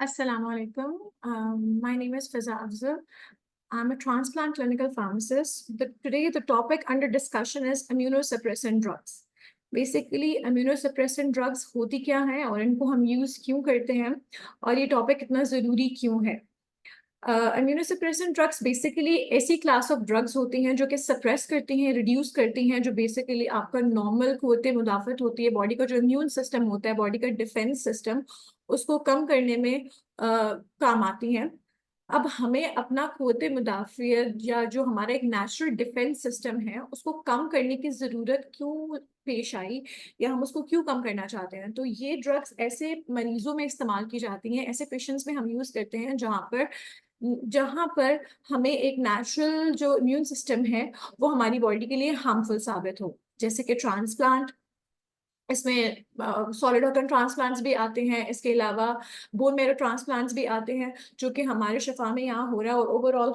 Assalamu alaikum. My name is Fiza Afzal. I'm a transplant clinical pharmacist. Today, the topic under discussion is immunosuppressant drugs. Basically, immunosuppressant drugs होती क्या हैं और इनको हम use क्यों करते हैं और ये टॉपिक इतना ज़रूरी क्यों है। इम्यूनोसप्रेसेंट ड्रग्स बेसिकली ऐसी क्लास ऑफ ड्रग्स होती हैं जो कि सप्रेस करती हैं, रिड्यूस करती हैं, जो बेसिकली आपका नॉर्मल क़ुव्वत मुदाफ़त होती है, बॉडी का जो इम्यून सिस्टम होता है, बॉडी का डिफेंस सिस्टम, उसको कम करने में काम आती हैं। अब हमें अपना क़ुव्वत मुदाफ़ियत या जो हमारा एक नेचुरल डिफेंस सिस्टम है, उसको कम करने की ज़रूरत क्यों पेश आई या हम उसको क्यों कम करना चाहते हैं। तो ये ड्रग्स ऐसे मरीज़ों में इस्तेमाल की जाती हैं, ऐसे पेशेंट्स में हम यूज़ करते हैं जहाँ पर हमें एक नेचुरल जो इम्यून सिस्टम है, वो हमारी बॉडी के लिए हार्मफुल साबित हो। जैसे कि ट्रांसप्लांट, इसमें सॉलिड ऑर्गन ट्रांसप्लांट्स भी आते हैं, इसके अलावा बोन मैरो ट्रांसप्लांट्स भी आते हैं, जो कि हमारे शिफ़ा में यहाँ हो रहा है और ओवरऑल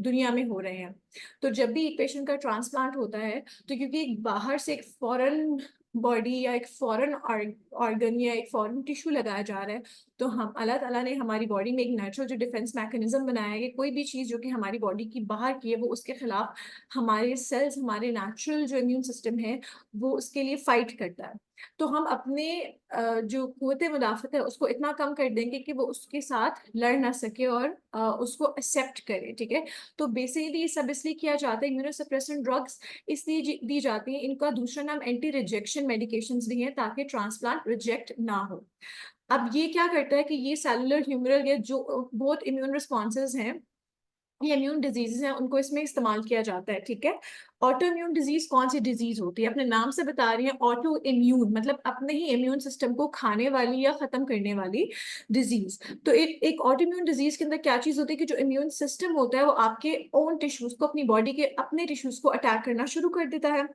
दुनिया में हो रहे हैं। तो जब भी एक पेशेंट का ट्रांसप्लांट होता है, तो क्योंकि बाहर से एक फ़ॉरेन बॉडी या एक फ़ॉरेन ऑर्गन या एक फ़ॉरेन टिश्यू लगाया जा रहा है, तो हम अल्लाह ताला ने हमारी बॉडी में एक नेचुरल जो डिफेंस मैकेनिज़्म बनाया है कि कोई भी चीज़ जो कि हमारी बॉडी की बाहर की है, वो उसके खिलाफ हमारे सेल्स, हमारे नेचुरल जो इम्यून सिस्टम है, वो उसके लिए फ़ाइट करता है। तो हम अपने जो क़ुव्वत मुदाफ़त है, उसको इतना कम कर देंगे कि वो उसके साथ लड़ ना सके और उसको एक्सेप्ट करे, ठीक है? तो बेसिकली ये सब इसलिए किया जाता है, इम्यूनोसप्रेसेंट ड्रग्स इसलिए दी जाती हैं, इनका दूसरा नाम एंटी रिजेक्शन मेडिकेशंस भी है, ताकि ट्रांसप्लांट रिजेक्ट ना हो। अब ये क्या करता है कि ये सेलुलर, ह्यूमरल या जो बहुत इम्यून रिस्पॉन्सेज़ हैं, ये इम्यून डिजीज़ेज़ हैं, उनको इसमें इस्तेमाल किया जाता है, ठीक है? ऑटो इम्यून डिजीज़ कौन-सी डिजीज़ होती है? अपने नाम से बता रही हैं ऑटो इम्यून मतलब अपने ही इम्यून सिस्टम को खाने वाली या ख़त्म करने वाली डिजीज़। तो एक ऑटो इम्यून डिजीज़ के अंदर क्या चीज़ होती है कि जो इम्यून सिस्टम होता है, वो आपके ओन टिश्यूज़ को, अपनी बॉडी के अपने टिश्यूज़ को अटैक करना शुरू कर देता है।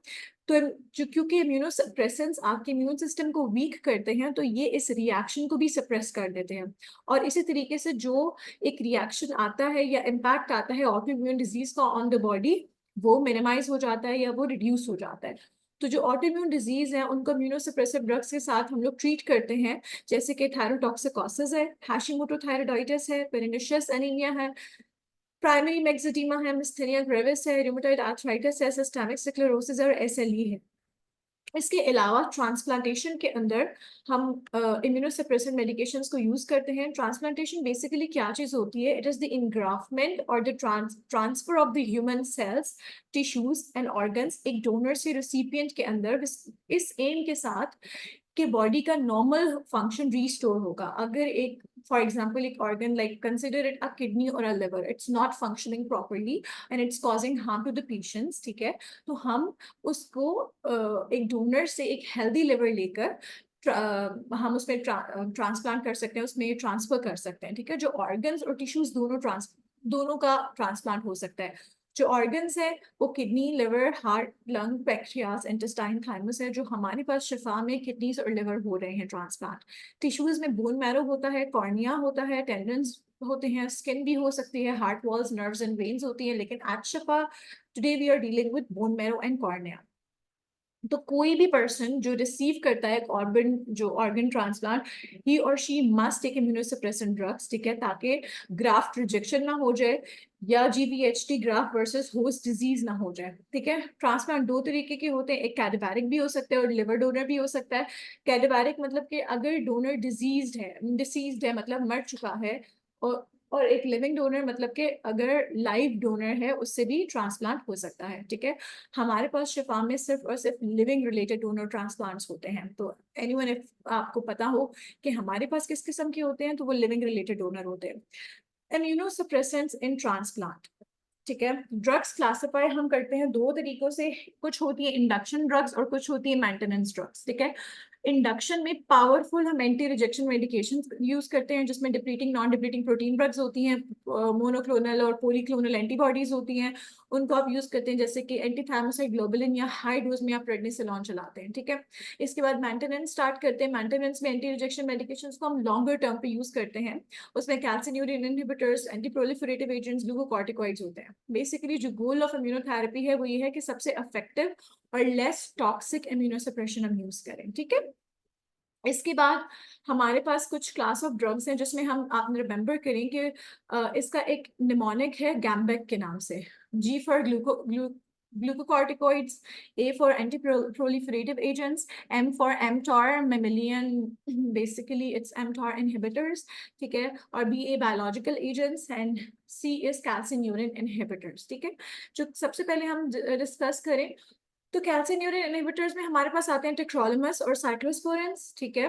तो क्योंकि इम्यूनोसप्रेसेंट्स आपके इम्यून सिस्टम को वीक करते हैं, तो ये इस रिएक्शन को भी सप्रेस कर देते हैं और इसी तरीके से जो एक रिएक्शन आता है या इम्पैक्ट आता है ऑटो इम्यून डिजीज़ का ऑन द बॉडी, वो मिनिमाइज़ हो जाता है या वो रिड्यूस हो जाता है। तो जो ऑटो इम्यून डिजीज़ है, उनको इम्यूनोसप्रेसिव ड्रग्स के साथ हम लोग ट्रीट करते हैं, जैसे कि थायरोटॉक्सिकोसिस है, हाशिमोटो थायरॉइडाइटिस है, पेर्निशियस एनीमिया है, प्राइमरी मेक्सिडीमा है, मिस्थेनिया ग्रेविस है, रूमेटॉइड आर्थराइटिस है, सिस्टेमिक स्क्लेरोसिस है और एसएलई है। इसके अलावा ट्रांसप्लांटेशन के अंदर हम इम्यूनोसप्रेसेंट मेडिकेशंस को यूज़ करते हैं। ट्रांसप्लांटेशन बेसिकली क्या चीज़ होती है? इट इज़ द एनग्राफ्टमेंट और the transfer of the human cells, tissues and organs एक डोनर से रिसिपिएंट के अंदर इस एम के साथ कि बॉडी का नॉर्मल फंक्शन रीस्टोर होगा। अगर एक फॉर एग्जांपल एक organ like consider it a kidney और a liver, it's not functioning properly and it's causing harm to the patients, ठीक है? तो हम उसको एक डोनर से एक हेल्दी लिवर लेकर हम उसमें ट्रांसप्लांट कर सकते हैं, उसमें ट्रांसफर कर सकते हैं, ठीक है? जो ऑर्गन्स और टिश्यूज दोनों का ट्रांसप्लांट हो सकता है। जो ऑर्गन्स है वो kidney, liver, heart, lung, pancreas, intestine, thymus है, जो हमारे पास शिफा में किडनीज और लिवर हो रहे हैं ट्रांसप्लांट। टिश्यूज में बोन मैरो होता है, कॉर्निया होता है, टेंडन्स होते हैं, स्किन भी हो सकती है, heart walls, nerves and veins होती हैं, लेकिन at Shifa today we are dealing with bone marrow and cornea. तो कोई भी पर्सन जो रिसीव करता है ऑर्गन ट्रांसप्लांट, ही और she must take immunosuppressant drugs, ठीक है? ताकि ग्राफ्ट रिजेक्शन ना हो जाए या GVHD graft versus host disease ना हो जाए, ठीक है? ट्रांसप्लांट दो तरीके के होते हैं, एक कैडेवरिक भी हो सकता है और लिवर डोनर भी हो सकता है। कैडेवरिक मतलब कि अगर डोनर डिसीज्ड है मतलब मर चुका है, और एक लिविंग डोनर मतलब कि अगर लाइव डोनर है, उससे भी ट्रांसप्लांट हो सकता है, ठीक है? हमारे पास शिफा में सिर्फ और सिर्फ लिविंग रिलेटेड डोनर ट्रांसप्लांट्स होते हैं। तो एनीवन इफ आपको पता हो कि हमारे पास किस किस्म के होते हैं, तो वो लिविंग रिलेटेड डोनर होते हैं। इम्यूनोसप्रेसेंट्स इन ट्रांसप्लांट, ठीक है? ड्रग्स क्लासिफाई हम करते हैं दो तरीकों से, कुछ होती है इंडक्शन ड्रग्स और कुछ होती है मेंटेनेंस ड्रग्स, ठीक है? इंडक्शन में पावरफुल हम एंटी रिजेक्शन मेडिकेशन यूज करते हैं, जिसमें depleting, non depleting protein drugs होती हैं, मोनोक्लोनल और पॉलीक्लोनल एंटीबॉडीज होती हैं, उनको आप यूज करते हैं, जैसे कि एंटीथायमोसाइड ग्लोबुलिन या हाई डोज में आप प्रेडनिसोलोन चलाते हैं, ठीक है? इसके बाद मेंटेनेंस स्टार्ट करते हैं। मेंटेनेंस में एंटी रिजेक्शन मेडिकेशन को हम लॉन्गर टर्म पे यूज करते हैं, उसमें calcineurin inhibitors, anti proliferative agents, glucocorticoids होते हैं। बेसिकली जो गोल ऑफ इम्यूनोथेरेपी है वो ये है कि सबसे इफेक्टिव और लेस टॉक्सिक इम्यूनोसप्रेशन हम यूज करें, ठीक है? इसके बाद हमारे पास कुछ क्लास ऑफ ड्रग्स हैं जिसमें हम आप रिमेम्बर करें कि इसका एक निमोनिक है गैम्बेक के नाम से। G for glucocorticoids, A for anti proliferative agents, M for mTOR mammalian, basically it's mTOR inhibitors, ठीक है, और B a biological agents, and C is calcineurin inhibitors, ठीक है। जो सबसे पहले हम डिस्कस करें तो कैल्सिन्यूरिन इनहिबिटर्स में हमारे पास आते हैं टेक्रोलिमस और साइक्लोस्पोरेंस, ठीक है।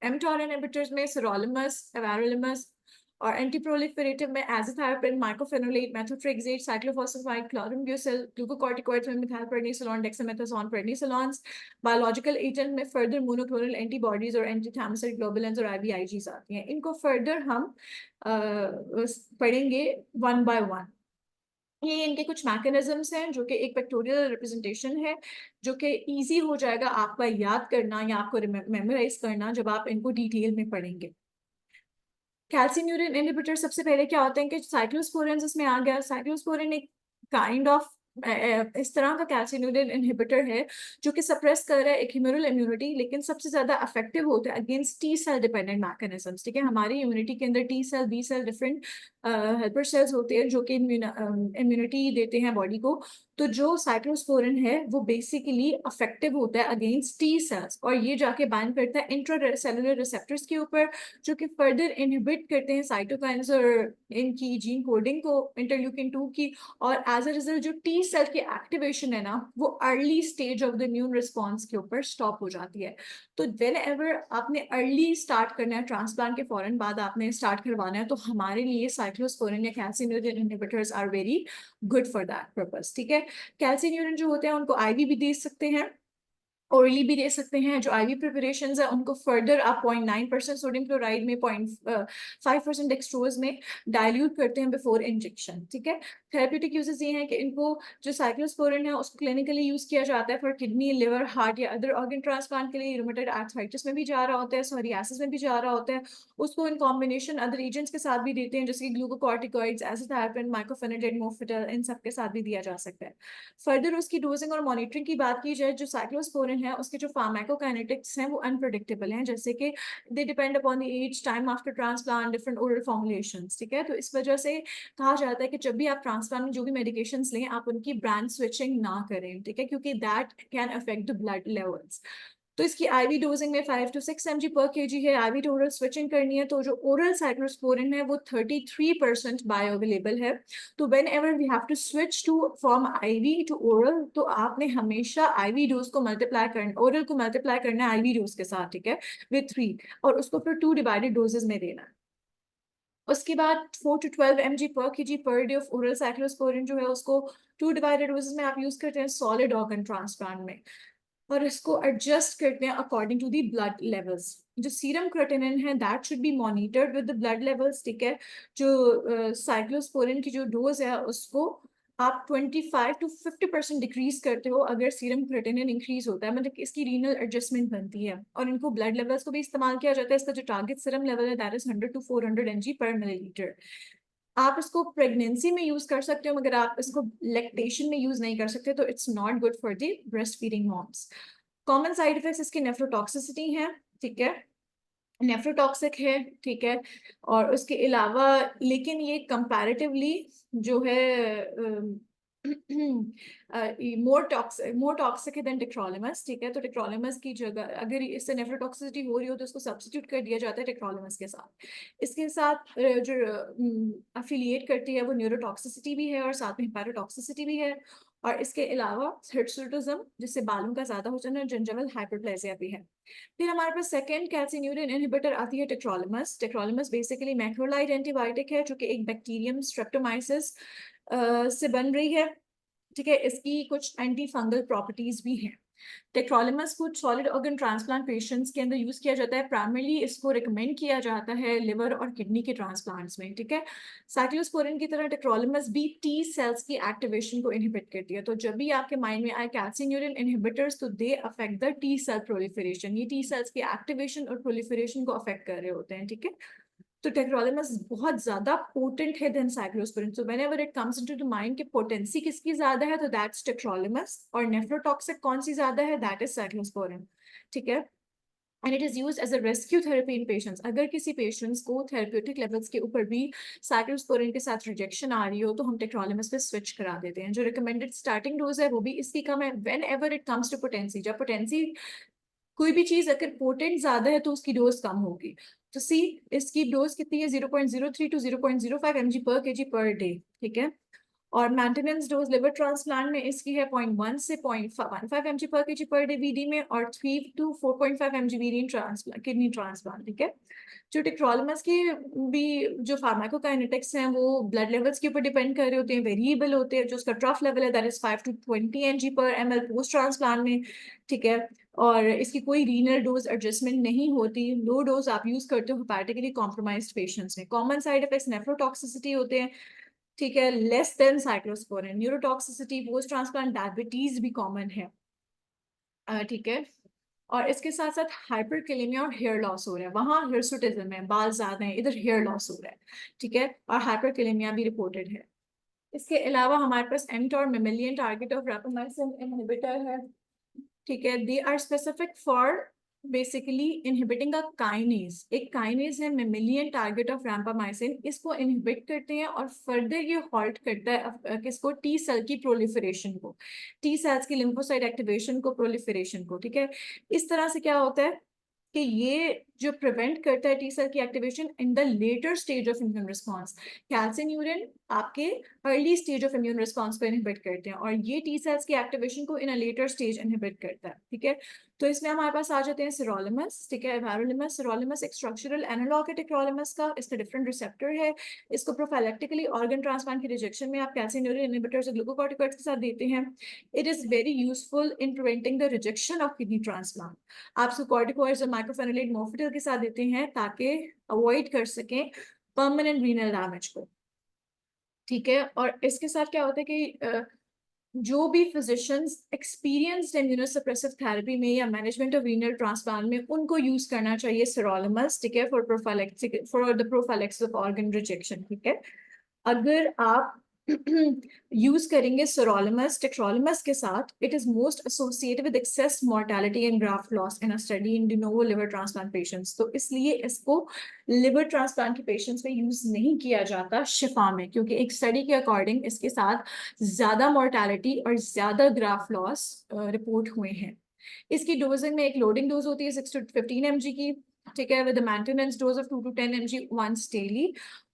एमटॉर इनहिबिटर्स में सिरोलिमस, एवेरोलिमस, और एंटीप्रोलिफरेटिव में एज़ाथाइरोपिन, माइक्लोफेनोलेट, मेथोट्रेक्सेट, साइक्लोफॉस्फेट, क्लोराम्ब्यूसिल, ग्लूकोकॉर्टिकॉइड्स में मिथाइलप्रेडनिसोलोन, डेक्सामेथासोन, प्रेडनिसोलॉन्स, बायोलॉजिकल एजेंट में फर्दर मोनोक्लोनल एंटीबॉडीज और एंटीथैमोसाइड ग्लोबुलिन्स और आईवीआईजीज आती हैं। इनको फर्दर हम पढ़ेंगे वन बाय वन। ये इनके कुछ मैकेनिज्म्स हैं जो कि एक पिक्टोरियल रिप्रेजेंटेशन है जो कि इजी हो जाएगा आपका याद करना या आपको मेमोराइज करना जब आप इनको डिटेल में पढ़ेंगे। कैल्सिन्यूरिन इनहिबिटर सबसे पहले क्या होते हैं कि साइक्लोस्पोरेंस इसमें आ गया। साइक्लोस्पोरेन एक काइंड ऑफ इस तरह का कैल्सिन्यूरिन इनहिबिटर है जो कि सप्रेस कर रहा है एक ह्यूमरल इम्यूनिटी, लेकिन सबसे ज्यादा इफेक्टिव होता है against T cell dependent mechanisms, ठीक है। हमारी इम्यूनिटी के अंदर T cell, B cell, different helper cells होते हैं जो कि इम्यूनिटी देते हैं बॉडी को। तो जो साइक्लोस्पोरिन है वो बेसिकली इफेक्टिव होता है अगेंस्ट टी सेल्स, और ये जाके बाइंड करता है इंट्रा सेलुलर रिसेप्टर्स के ऊपर जो कि फर्दर इनहिबिट करते हैं साइटोकाइन्स और इनकी जीन कोडिंग को, इंटरल्यूकिन 2 की। और एज अ रिजल्ट जो टी सेल की एक्टिवेशन है ना वो early stage of the immune response के ऊपर स्टॉप हो जाती है। तो वेन एवर आपने अर्ली स्टार्ट करना है, ट्रांसप्लांट के फौरन बाद आपने स्टार्ट करवाना है, तो हमारे लिए साइक्लोस्पोरिन या calcineurin inhibitors are very good for that purpose, ठीक है। कैल्सिन्यूरिन जो होते हैं उनको आईवी भी दे सकते हैं, ऑयली भी दे सकते हैं। जो आईवी प्रिपरेशंस है उनको फर्दर आप 0.9% सोडियम क्लोराइड में, 0.5% डेक्सट्रोज में डाइल्यूट करते हैं बिफोर इंजेक्शन, ठीक है। थेरेप्यूटिक यूजेस ये हैं कि इनको जो साइक्लोस्पोरिन है उसको क्लिनिकली यूज किया जाता है फॉर किडनी, लिवर, हार्ट या अदर ऑर्गन ट्रांसप्लांट के लिए। रूमेटॉइड आर्थराइटिस में भी जा रहा होता है, सोरियासिस में भी जा रहा होता है। उसको इन कॉम्बिनेशन अदर एजेंट्स के साथ भी देते हैं जैसे कि ग्लूकोकॉर्टिकॉइड्स, एज़ाथाइरोपिन, माइक्लोफेनोलेट, मोफिटल, इन सब के साथ भी दिया जा सकता है। फर्दर उसकी डोजिंग और मॉनिटरिंग की बात की जाए, जो साइक्लोस्पोरिन है उसके जो फार्माकोकाइनेटिक्स हैं वो अनप्रेडिक्टेबल हैं, जैसे कि they depend upon the age, time after transplant, different oral formulations, ठीक है। तो इस वजह से कहा जाता है कि जब भी आप ट्रांसप्लांट में जो भी मेडिकेशंस लें आप उनकी ब्रांड स्विचिंग ना करें, ठीक है, क्योंकि that can affect the blood levels. तो इसकी आईवी डोजिंग में 5 to 6 mg पर केजी है। आईवी टू ओरल स्विचिंग करनी है तो जो ओरल साइक्लोस्पोरिन है वो 33% बायोअवेलेबल है। तो whenever we have to switch to from IV to oral, तो आपने हमेशा आईवी डोज को मल्टीप्लाई करना, ओरल को मल्टीप्लाई करना है आईवी डोज के साथ, ठीक है, विथ 3, और उसको फिर 2 डिवाइडेड डोजेस में देना है। उसके बाद 4 to 12 mg per kg per day of oral cyclosporine जो है उसको 2 डिवाइडेड डोजेस में आप यूज करते हैं सॉलिड ऑर्गन ट्रांसप्लांट में, और इसको एडजस्ट करते हैं according to the blood levels. जो सीरम क्रेटिनिन है that should be monitored with the blood levels, ठीक है। जो साइक्लोस्पोरिन की जो डोज है उसको आप 25 to 50% डिक्रीज करते हो अगर सीरम क्रेटिनिन इंक्रीज होता है, मतलब इसकी रीनल एडजस्टमेंट बनती है। और इनको ब्लड लेवल्स को भी इस्तेमाल किया जाता है। इसका जो टारगेट सीरम लेवल है दैट इज 100 to 400 mg पर मिलीलीटर। आप इसको प्रेगनेंसी में यूज कर सकते हो मगर आप इसको लैक्टेशन में यूज नहीं कर सकते, तो it's not good for the breastfeeding moms. Common side effects इसकी नेफ्रोटॉक्सिसिटी है, ठीक है, नेफ्रोटॉक्सिक है, ठीक है। और उसके अलावा लेकिन ये कंपैरेटिवली जो है मोर टॉक्सिक है देन टेक्रोलिमस, ठीक है। तो टेक्रोलिमस की जगह अगर इससे नेफ्रोटॉक्सिसिटी हो रही हो तो उसको सब्स्टिट्यूट कर दिया जाता है टेक्रोलिमस के साथ। इसके साथ जो अफिलिएट करती है वो न्यूरोटॉक्सिसिटी भी है और साथ में हेपेटोटॉक्सिसिटी भी है। और इसके अलावा हिर्सुटिज्म जिससे बालों का ज्यादा हो जाना, जिंजवल हाइपरप्लेजिया भी है। फिर हमारे पास सेकेंड कैल्सिन्यूरिन इनहिबिटर आती है टेक्रोलिमस। टेक्रोलिमस बेसिकली मैक्रोलाइड एंटीबायोटिक है जो कि एक बैक्टीरियम स्ट्रेप्टोमाइसिस से बन रही है, ठीक है। इसकी कुछ एंटी फंगल प्रॉपर्टीज भी हैं। टेक्रोलिमस को सॉलिड ऑर्गन ट्रांसप्लांट पेशेंट्स के अंदर यूज किया जाता है, प्राइमरली इसको रिकमेंड किया जाता है लिवर और किडनी के ट्रांसप्लांट्स में, ठीक है। साइक्लोस्पोरिन की तरह टेक्रोलिमस भी टी सेल्स की एक्टिवेशन को इनहिबिट करती है। तो जब भी आपके माइंड में आए कैल्सिन्यूरिन इनहिबिटर्स तो they affect the T cell proliferation, ये टी सेल्स की एक्टिवेशन और प्रोलिफरेशन को अफेक्ट कर रहे होते हैं, ठीक है। तो टेक्रोलिमस बहुत ज्यादा पोटेंट है than cyclosporine. So whenever it comes into the mind कि पोटेंसी किसकी ज्यादा है तो दैट्स टेक्रोलिमस, और नेफ्रोटॉक्सिक कौन सी ज्यादा है दैट इज साइक्लोस्पोरिन, ठीक है। And it is use as a rescue therapy in patients. अगर किसी पेशेंट्स को थेरेप्यूटिक लेवल्स के ऊपर भी साइक्लोस्पोरिन के साथ रिजेक्शन आ रही हो तो हम टेक्रोलिमस पे स्विच करा देते हैं। जो रिकमेंडेड स्टार्टिंग डोज है वो भी इसकी कम है। Whenever it comes to potency, जब पोटेंसी कोई भी चीज अगर पोटेंट ज्यादा है तो उसकी डोज कम होगी। तो सी, इसकी डोज कितनी है, 0.03 टू 0.05 mg पर kg पर डे, ठीक है। और मेंटेनेंस डोज लिवर ट्रांसप्लांट में इसकी है 0.1 से 0.15 mg पर kg पर डे वीडी में, और 3 to 4.5 mg VD transplant, kidney transplant, ठीक है। जो टेक्रोलिमस की भी जो फार्माकोकाइनेटिक्स हैं वो ब्लड लेवल्स के ऊपर डिपेंड कर रहे होते हैं, वेरिएबल होते हैं। जो उसका ट्रफ लेवल है दैट इज 5 टू 20 mg पर ml पोस्ट ट्रांसप्लांट में, ठीक है। और इसकी कोई रीनल डोज एडजस्टमेंट नहीं होती। लो डोज आप यूज करते हो हेपेटिकली कॉम्प्रोमाइज्ड पेशेंट्स में। कॉमन साइड इफेक्ट्स नेफ्रोटॉक्सिसिटी होते हैं, ठीक है, less than cyclosporine. Neurotoxicity, post transplant diabetes भी कॉमन है, ठीक है। और इसके साथ साथ हाइपरकेलेमिया और हेयर लॉस हो रहा है, वहां हिर्सुटिज्म है, बाल ज्यादा है, इधर हेयर लॉस हो रहा है, ठीक है। और हाइपरकेलेमिया भी रिपोर्टेड है। इसके अलावा हमारे पास mTOR mammalian target of rapamycin inhibitor है, ठीक है। They are specific for basically inhibiting a kinase. एक काइनेज है मेमेलियन टारगेट ऑफ रैम्पामाइसिन, इसको इनहिबिट करते हैं और फर्दर ये हॉल्ट करता है किसको, टी सेल की प्रोलिफरेशन को, टी सेल्स की लिम्फोसाइट एक्टिवेशन को, प्रोलिफरेशन को, ठीक है। इस तरह से क्या होता है कि ये जो प्रिवेंट करता है टी सेल की activation in the later stage of immune response. Calcineurin आपके early stage of immune response को इनहिबिट करते हैं, और ये टी सेल्स की एक्टिवेशन को in a later stage inhibit करता है, ठीक है। तो इसमें हमारे पास आ जाते हैं सिरोलिमस, ठीक है, एवेरोलिमस। सिरोलिमस एक स्ट्रक्चरल एनालॉग है टेक्रोलिमस का, इसका डिफरेंट रिसेप्टर है। इसको प्रोफाइलेक्टिकली ऑर्गन ट्रांसप्लांट की रिजेक्शन में आप कैल्सिन्यूरिन इनहिबिटर्स और ग्लूकोकॉर्टिकॉइड्स के साथ देते हैं। It is very useful in preventing the rejection of kidney transplant. आप सुकॉर्टिकॉइड्स और माइक्रोफेनोलेट मॉर्फिटल के साथ देते हैं ताकि अवॉइड कर सकें परमानेंट रीनल डैमेज को, ठीक है। और इसके साथ क्या होता है कि जो भी फिजिशियंस एक्सपीरियंस्ड इम्यूनोसप्रेसिव थेरेपी में या मैनेजमेंट ऑफ रीनल ट्रांसप्लांट में, उनको यूज करना चाहिए सिरोलिमस, ठीक है, for the prophylaxis of organ rejection, ठीक है। अगर आप यूज करेंगे सिरोलिमस टेक्रोलिमस के साथ, it is most associated with excess mortality and graft loss in a study in de novo liver transplant patients. तो इसलिए इसको लिवर ट्रांसप्लांट के पेशेंट्स में यूज नहीं किया जाता शिफा में, क्योंकि एक स्टडी के अकॉर्डिंग इसके साथ ज्यादा मोर्टेलिटी और ज्यादा ग्राफ्ट लॉस रिपोर्ट हुए हैं। इसकी डोजिंग में एक लोडिंग डोज होती है 6 to 15 mg की, ठीक है, with maintenance dose of 2 to 10 mg once daily.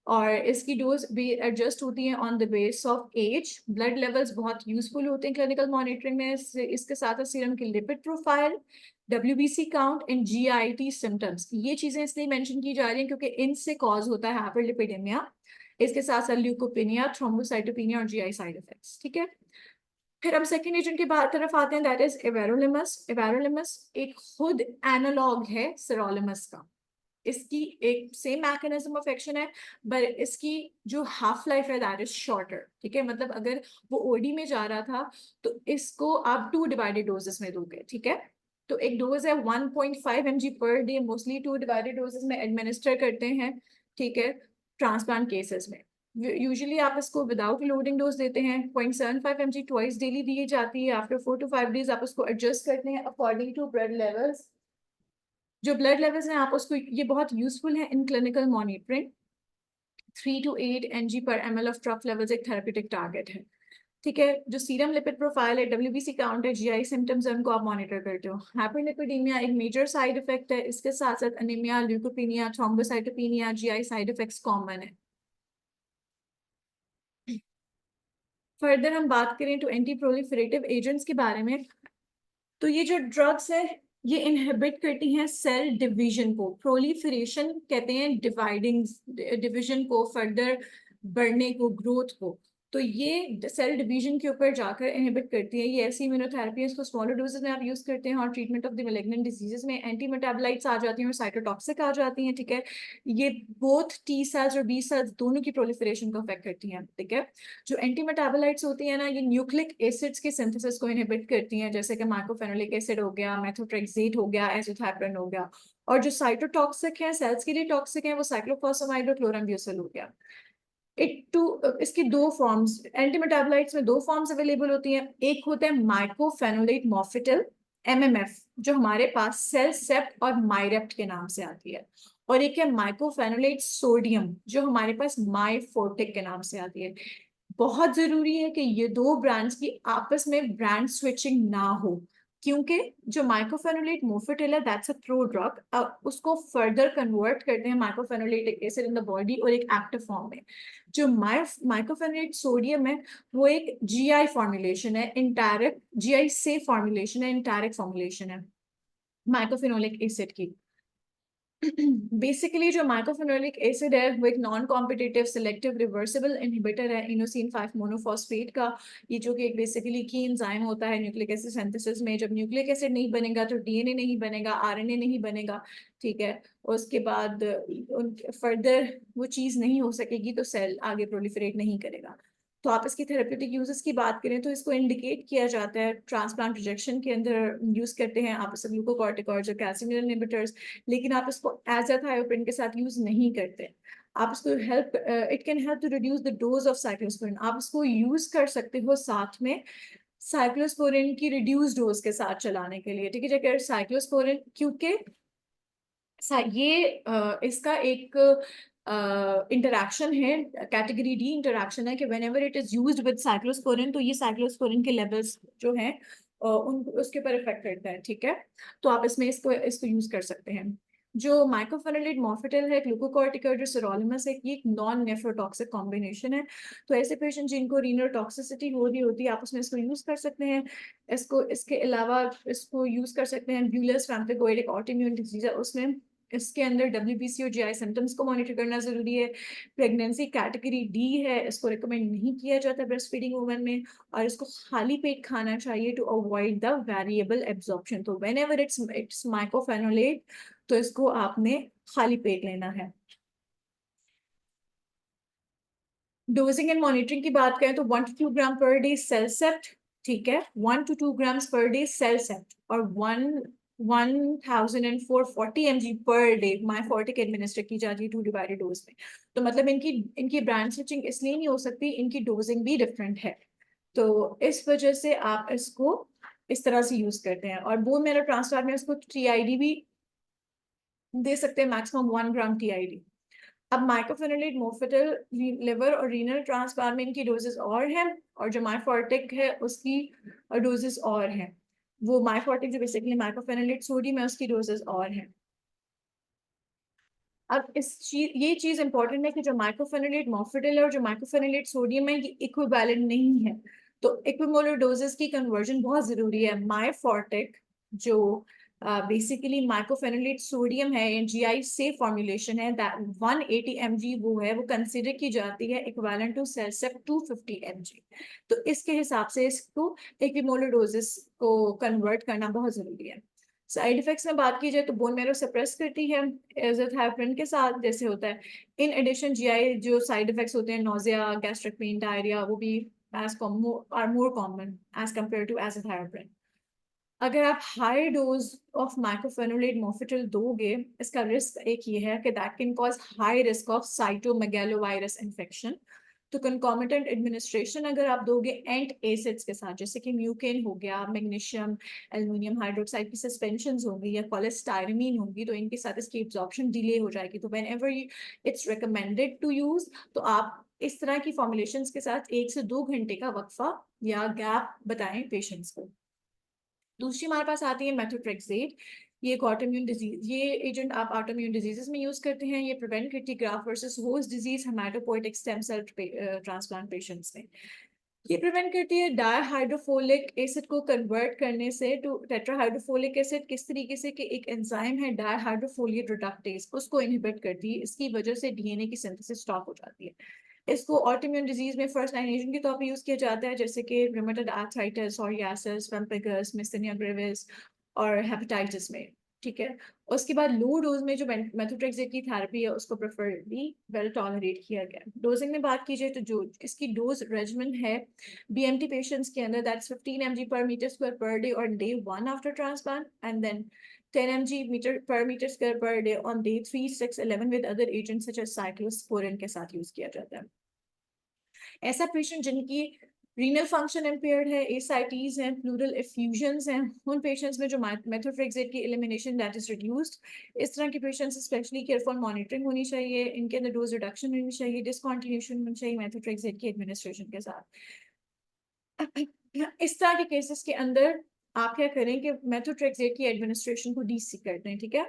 और इसकी डोज भी एडजस्ट होती है on the base of age. Blood levels बहुत यूजफुल होते हैं क्लिनिकल मॉनिटरिंग में। इसके साथ सीरम की lipid profile, WBC count and GIT symptoms, ये चीजें इसलिए मेंशन की जा रही हैं क्योंकि इनसे कॉज होता है हाइपरलिपिडेमिया। इसके साथ साथ ल्यूकोपेनिया, थ्रोम्बोसाइटोपेनिया और GI साइड इफेक्ट्स, ठीक है। फिर हम सेकेंड एजेंट की बात तरफ आते हैं, दैट इज एवेरोलिमस। एवेरोलिमस एक खुद एनालॉग है सिरोलिमस का। इसकी एक सेम मैकेनिज्म ऑफ एक्शन है, पर इसकी जो हाफ लाइफ है दैट इज शॉर्टर, ठीक है। मतलब अगर वो ओडी में जा रहा था तो इसको आप 2 डिवाइडेड डोजेस में दोगे, ठीक है। तो एक डोज है 1.5 mg per day, mostly 2 divided doses में एडमिनिस्टर करते हैं, ठीक है, ट्रांसप्लांट केसेस में। यूजुअली आप इसको विदाउट लोडिंग डोज देते हैं, 0.75 mg ट्वाइस डेली दी जाती है। आफ्टर 4 to 5 days आप उसको एडजस्ट करते हैं अकॉर्डिंग टू ब्लड लेवल्स। जो ब्लड लेवल्स हैं आप उसको, ये बहुत यूजफुल है in clinical monitoring. 3 to 8 mg पर ml ऑफ ट्रफ लेवल्स एक थेरेप्यूटिक टारगेट है, ठीक है। जो सीरम लिपिड प्रोफाइल है, WBC काउंट है, GI सिम्टम्स है, उनको आप मॉनिटर करते हो। हाइपरलिपिडेमिया एक मेजर साइड इफेक्ट है, इसके साथ साथ anaemia, leukopenia, thrombocytopenia, GI side effects common है। फर्दर हम बात करें तो एंटी प्रोलिफरेटिव एजेंट्स के बारे में, तो ये जो ड्रग्स है ये इनहिबिट करती हैं सेल डिवीजन को। प्रोलिफरेशन कहते हैं डिवाइडिंग, डिवीजन को, फर्दर बढ़ने को, ग्रोथ को। तो ये सेल डिवीजन के ऊपर जाकर इनहिबिट करती है। ये ऐसी इम्यूनोथेरेपी है, इसको स्मॉलर डोजेस में आप यूज करते हैं और treatment of the malignant diseases में एंटी मेटाबोलाइट्स आ जाती हैं और साइटोटॉक्सिक आ जाती हैं, ठीक है। ये बोथ टी सेल्स और बी सेल्स दोनों की प्रोलिफरेशन को अफेक्ट करती हैं, ठीक है। जो एंटी मेटाबोलाइट्स होती है ना, ये न्यूक्लिक एसिड्स के सिंथेसिस को इनहिबिट करती हैं, जैसे कि माइक्रोफेनोलिक एसिड हो गया, मेथोट्रेक्सेट हो गया, एजोथैप्रिन हो गया। और जो साइटोटॉक्सिक है, सेल्स के लिए टॉक्सिक है, वो साइक्लोफॉस्फेमाइड और क्लोराम्ब्यूसिल हो गया। इसकी 2 फॉर्म्स, एंटी मेटाबोलाइट्स में 2 फॉर्म्स अवेलेबल होती हैं। एक होता है माइक्रोफेनोलेट मॉर्फिटल MMF जो हमारे पास सेल्सेप्ट और मायरेप्ट के नाम से आती है, और एक है माइक्रोफेनोलेट सोडियम जो हमारे पास माइफोर्टिक के नाम से आती है। बहुत जरूरी है कि ये दो ब्रांड्स की आपस में ब्रांड स्विचिंग ना हो, क्योंकि जो माइक्रोफेनोलेट मोफेटिल है दैट्स अ प्रो ड्रग, उसको फर्दर कन्वर्ट करते हैं माइक्रोफेनोलेटिक एसिड इन द बॉडी और एक एक्टिव फॉर्म में। जो माइक्रोफेनोलेट सोडियम है वो एक जीआई फॉर्मुलेशन है, इनडायरेक्ट जीआई से फॉर्मुलेशन है, इनडायरेक्ट फॉर्मुलेशन है माइक्रोफेनोलिक एसिड की। बेसिकली जो माइक्रोफेनोलिक एसिड है वो एक non competitive selective reversible inhibitor है इनोसिन 5 मोनोफॉस्फेट का। ये जो कि एक बेसिकली की एंजाइम होता है न्यूक्लिक एसिड सिंथेसिस में। जब न्यूक्लिक एसिड नहीं बनेगा तो डीएनए नहीं बनेगा, आरएनए नहीं बनेगा, ठीक है। उसके बाद उन फर्दर वो चीज़ नहीं हो सकेगी तो सेल आगे प्रोलिफरेट नहीं करेगा। तो आप इसकी थेरेप्यूटिक यूजेस की बात करें तो इसको इंडिकेट किया जाता है ट्रांसप्लांट रिजेक्शन के अंदर यूज करते हैं आप इसे ग्लूकोकॉर्टिकॉइड्स और कैल्शियम इनहिबिटर्स, लेकिन आप इसको एज अ थायोप्रिन के साथ यूज नहीं करते। आप इसको help it can help to reduce the dose of cyclosporine, आप इसको यूज कर सकते हो साथ में साइक्लोस्पोरिन की रिड्यूस डोज के साथ चलाने के लिए, ठीक है। जगह साइक्लोस्पोरिन क्योंकि ये इसका एक इंटरैक्शन है, कैटेगरी डी इंटरैक्शन है कि whenever it is use with cyclosporine तो ये साइक्लोस्पोरिन के लेवल्स जो हैं उन उसके ऊपर इफेक्ट करता है, ठीक है। तो आप इसमें इसको इसको यूज कर सकते हैं। जो माइक्रोफेनोलेट मॉर्फेटिल है ग्लूकोकॉर्टिकॉइड जो सिरोलिमस है, ये एक नॉन नेफ्रोटॉक्सिक कॉम्बिनेशन है। तो ऐसे पेशेंट जिनको रीनल टॉक्सिसिटी हो रही होती है आप उसमें इसको यूज कर सकते हैं। इसको इसके अलावा इसको यूज कर सकते हैं ब्यूलर्स पैम्पिगोइड एक ऑटोइम्यून डिजीज है उसमें। इसके अंदर WBC और GI सिम्टम्स को मॉनिटर करना जरूरी है। प्रेगनेंसी कैटेगरी डी है, इसको रिकमेंड नहीं किया जाता ब्रेस्ट फीडिंग वुमन में, और इसको खाली पेट खाना चाहिए to avoid the variable absorption. तो वेन एवर इट्स माइक्रोफेनोलेट तो इसको आपने खाली पेट लेना है। डोजिंग एंड मॉनिटरिंग की बात करें तो 1 to 2 ग्राम पर डे सेल्सेप्ट, ठीक है, 1 to 2 ग्राम्स पर डे सेल्सेप्ट, और 1440 mg पर डे माइफोर्टिक एडमिनिस्टर की जाती है 2 डिवाइडेड डोज में। तो मतलब इनकी इनकी ब्रांड स्विचिंग इसलिए नहीं हो सकती, इनकी डोजिंग भी डिफरेंट है, तो इस वजह से आप इसको इस तरह से यूज करते हैं। और बोन मैरो ट्रांसप्लांट में इसको TID भी दे सकते हैं, मैक्सिमम 1 ग्राम TID। अब माइक्रोफेनोलेट मोफेटिल लिवर और रीनल ट्रांसप्लांट में इनकी डोजेस और हैं, और जो माइफोर्टिक है उसकी डोजेस और हैं। वो माइफोर्टिक जो बेसिकली माइक्रोफेनोलेट सोडियम है उसकी डोजेस और हैं। अब ये चीज इंपॉर्टेंट है कि जो माइक्रोफेनोलेट मॉर्फेटिल और जो माइक्रोफेनोलेट सोडियम है ये इक्विवेलेंट नहीं है, तो इक्विमोलर डोजेस की कन्वर्जन बहुत जरूरी है। माइफोर्टिक जो बेसिकली माइक्रोफेनोलेट सोडियम है, GI से फॉर्मुलेशन है, दैट 180 mg वो है, वो कंसिडर की जाती है इक्विवेलेंट टू सेल्सेप 250 mg। तो इसके हिसाब से इसको इक्विमोलर डोजेस को कन्वर्ट करना बहुत जरूरी है। साइड इफेक्ट्स में बात की जाए तो बोन मैरो सप्रेस करती है एजाथाइप्रिन के साथ जैसे होता है। इन एडिशन GI जो साइड इफेक्ट्स होते हैं नोजिया, गैस्ट्रिक पेन, डायरिया, वो भी are more common as compare to azathioprine. अगर आप high dose of mycophenolate mofetil दोगे इसका रिस्क एक ये है कि that can cause high risk of cytomegalovirus infection. तो कंकॉमिटेंट एडमिनिस्ट्रेशन अगर आप दोगे एंट एसिड्स के साथ जैसे कि म्यूकेन हो गया, मैग्नीशियम एल्युमिनियम हाइड्रोक्साइड की सस्पेंशन होगी या कोलेस्टायरमीन होगी, तो इनके साथ इसकी एब्जॉर्प्शन डिले हो जाएगी। तो whenever it's recommended to use तो आप इस तरह की फॉर्मुलेशंस के साथ 1 से 2 घंटे का वक्फा या गैप बताएं पेशेंट्स को। दूसरी हमारे पास आती है मेथोट्रेक्सेट। ये एक ऑटोइम्यून डिजीज, ये एजेंट आप ऑटोइम्यून डिजीजेस में यूज करते हैं। ये प्रिवेंट करती है graft versus host disease haematopoietic stem cell transplant patients में। ये प्रिवेंट करती है डायहाइड्रोफोलिक एसिड को कन्वर्ट करने से टू टेट्राहाइड्रोफोलिक एसिड। किस तरीके से कि एक एंजाइम है डायहाइड्रोफोलिएट रिडक्टेज, उसको इनहिबिट करती है, इसकी वजह से डीएनए की सिंथेसिस स्टॉप हो जाती है। इसको ऑटोइम्यून डिजीज में फर्स्ट लाइन एजेंट के तौर पर यूज किया जाता है जैसे कि रूमेटॉइड आर्थराइटिस, सोरियासिस, पेम्पिगस, मिस्थेनिया ग्रेविस और हेपेटाइटिस में, ठीक है। उसके बाद लो डोज में जो मेथोट्रेक्सेट की थेरेपी है उसको प्रेफरेबली वेल टॉलरेट किया गया। डोजिंग में बात की जाए तो जो इसकी डोज रेजिमेंट है BMT पेशेंट्स के अंदर that's 15 mg per meter square per day on day 1 after transplant and then 10 mg per meter square per day on day 3, 6, 11 with other agents such as cyclosporin के साथ use किया जाता है। ऐसा patient जिनकी renal function impaired है, एसाइटीज हैं, plural एफ्यूजन्स हैं, उन पेशेंट्स में जो मेथोट्रेक्सेट की एलिमिनेशन दैट इज रिड्यूस्ड। इस तरह के पेशेंट्स स्पेशली केयरफुल मॉनिटरिंग होनी चाहिए, इनके अंदर डोज रिडक्शन होनी चाहिए, डिसकॉन्टिन्यूशन होनी चाहिए मेथोट्रेक्सेट की एडमिनिस्ट्रेशन के साथ। इस तरह के केसेस के अंदर आप क्या करें कि मेथोट्रेक्सेट की एडमिनिस्ट्रेशन को डीसी कर दें, ठीक है।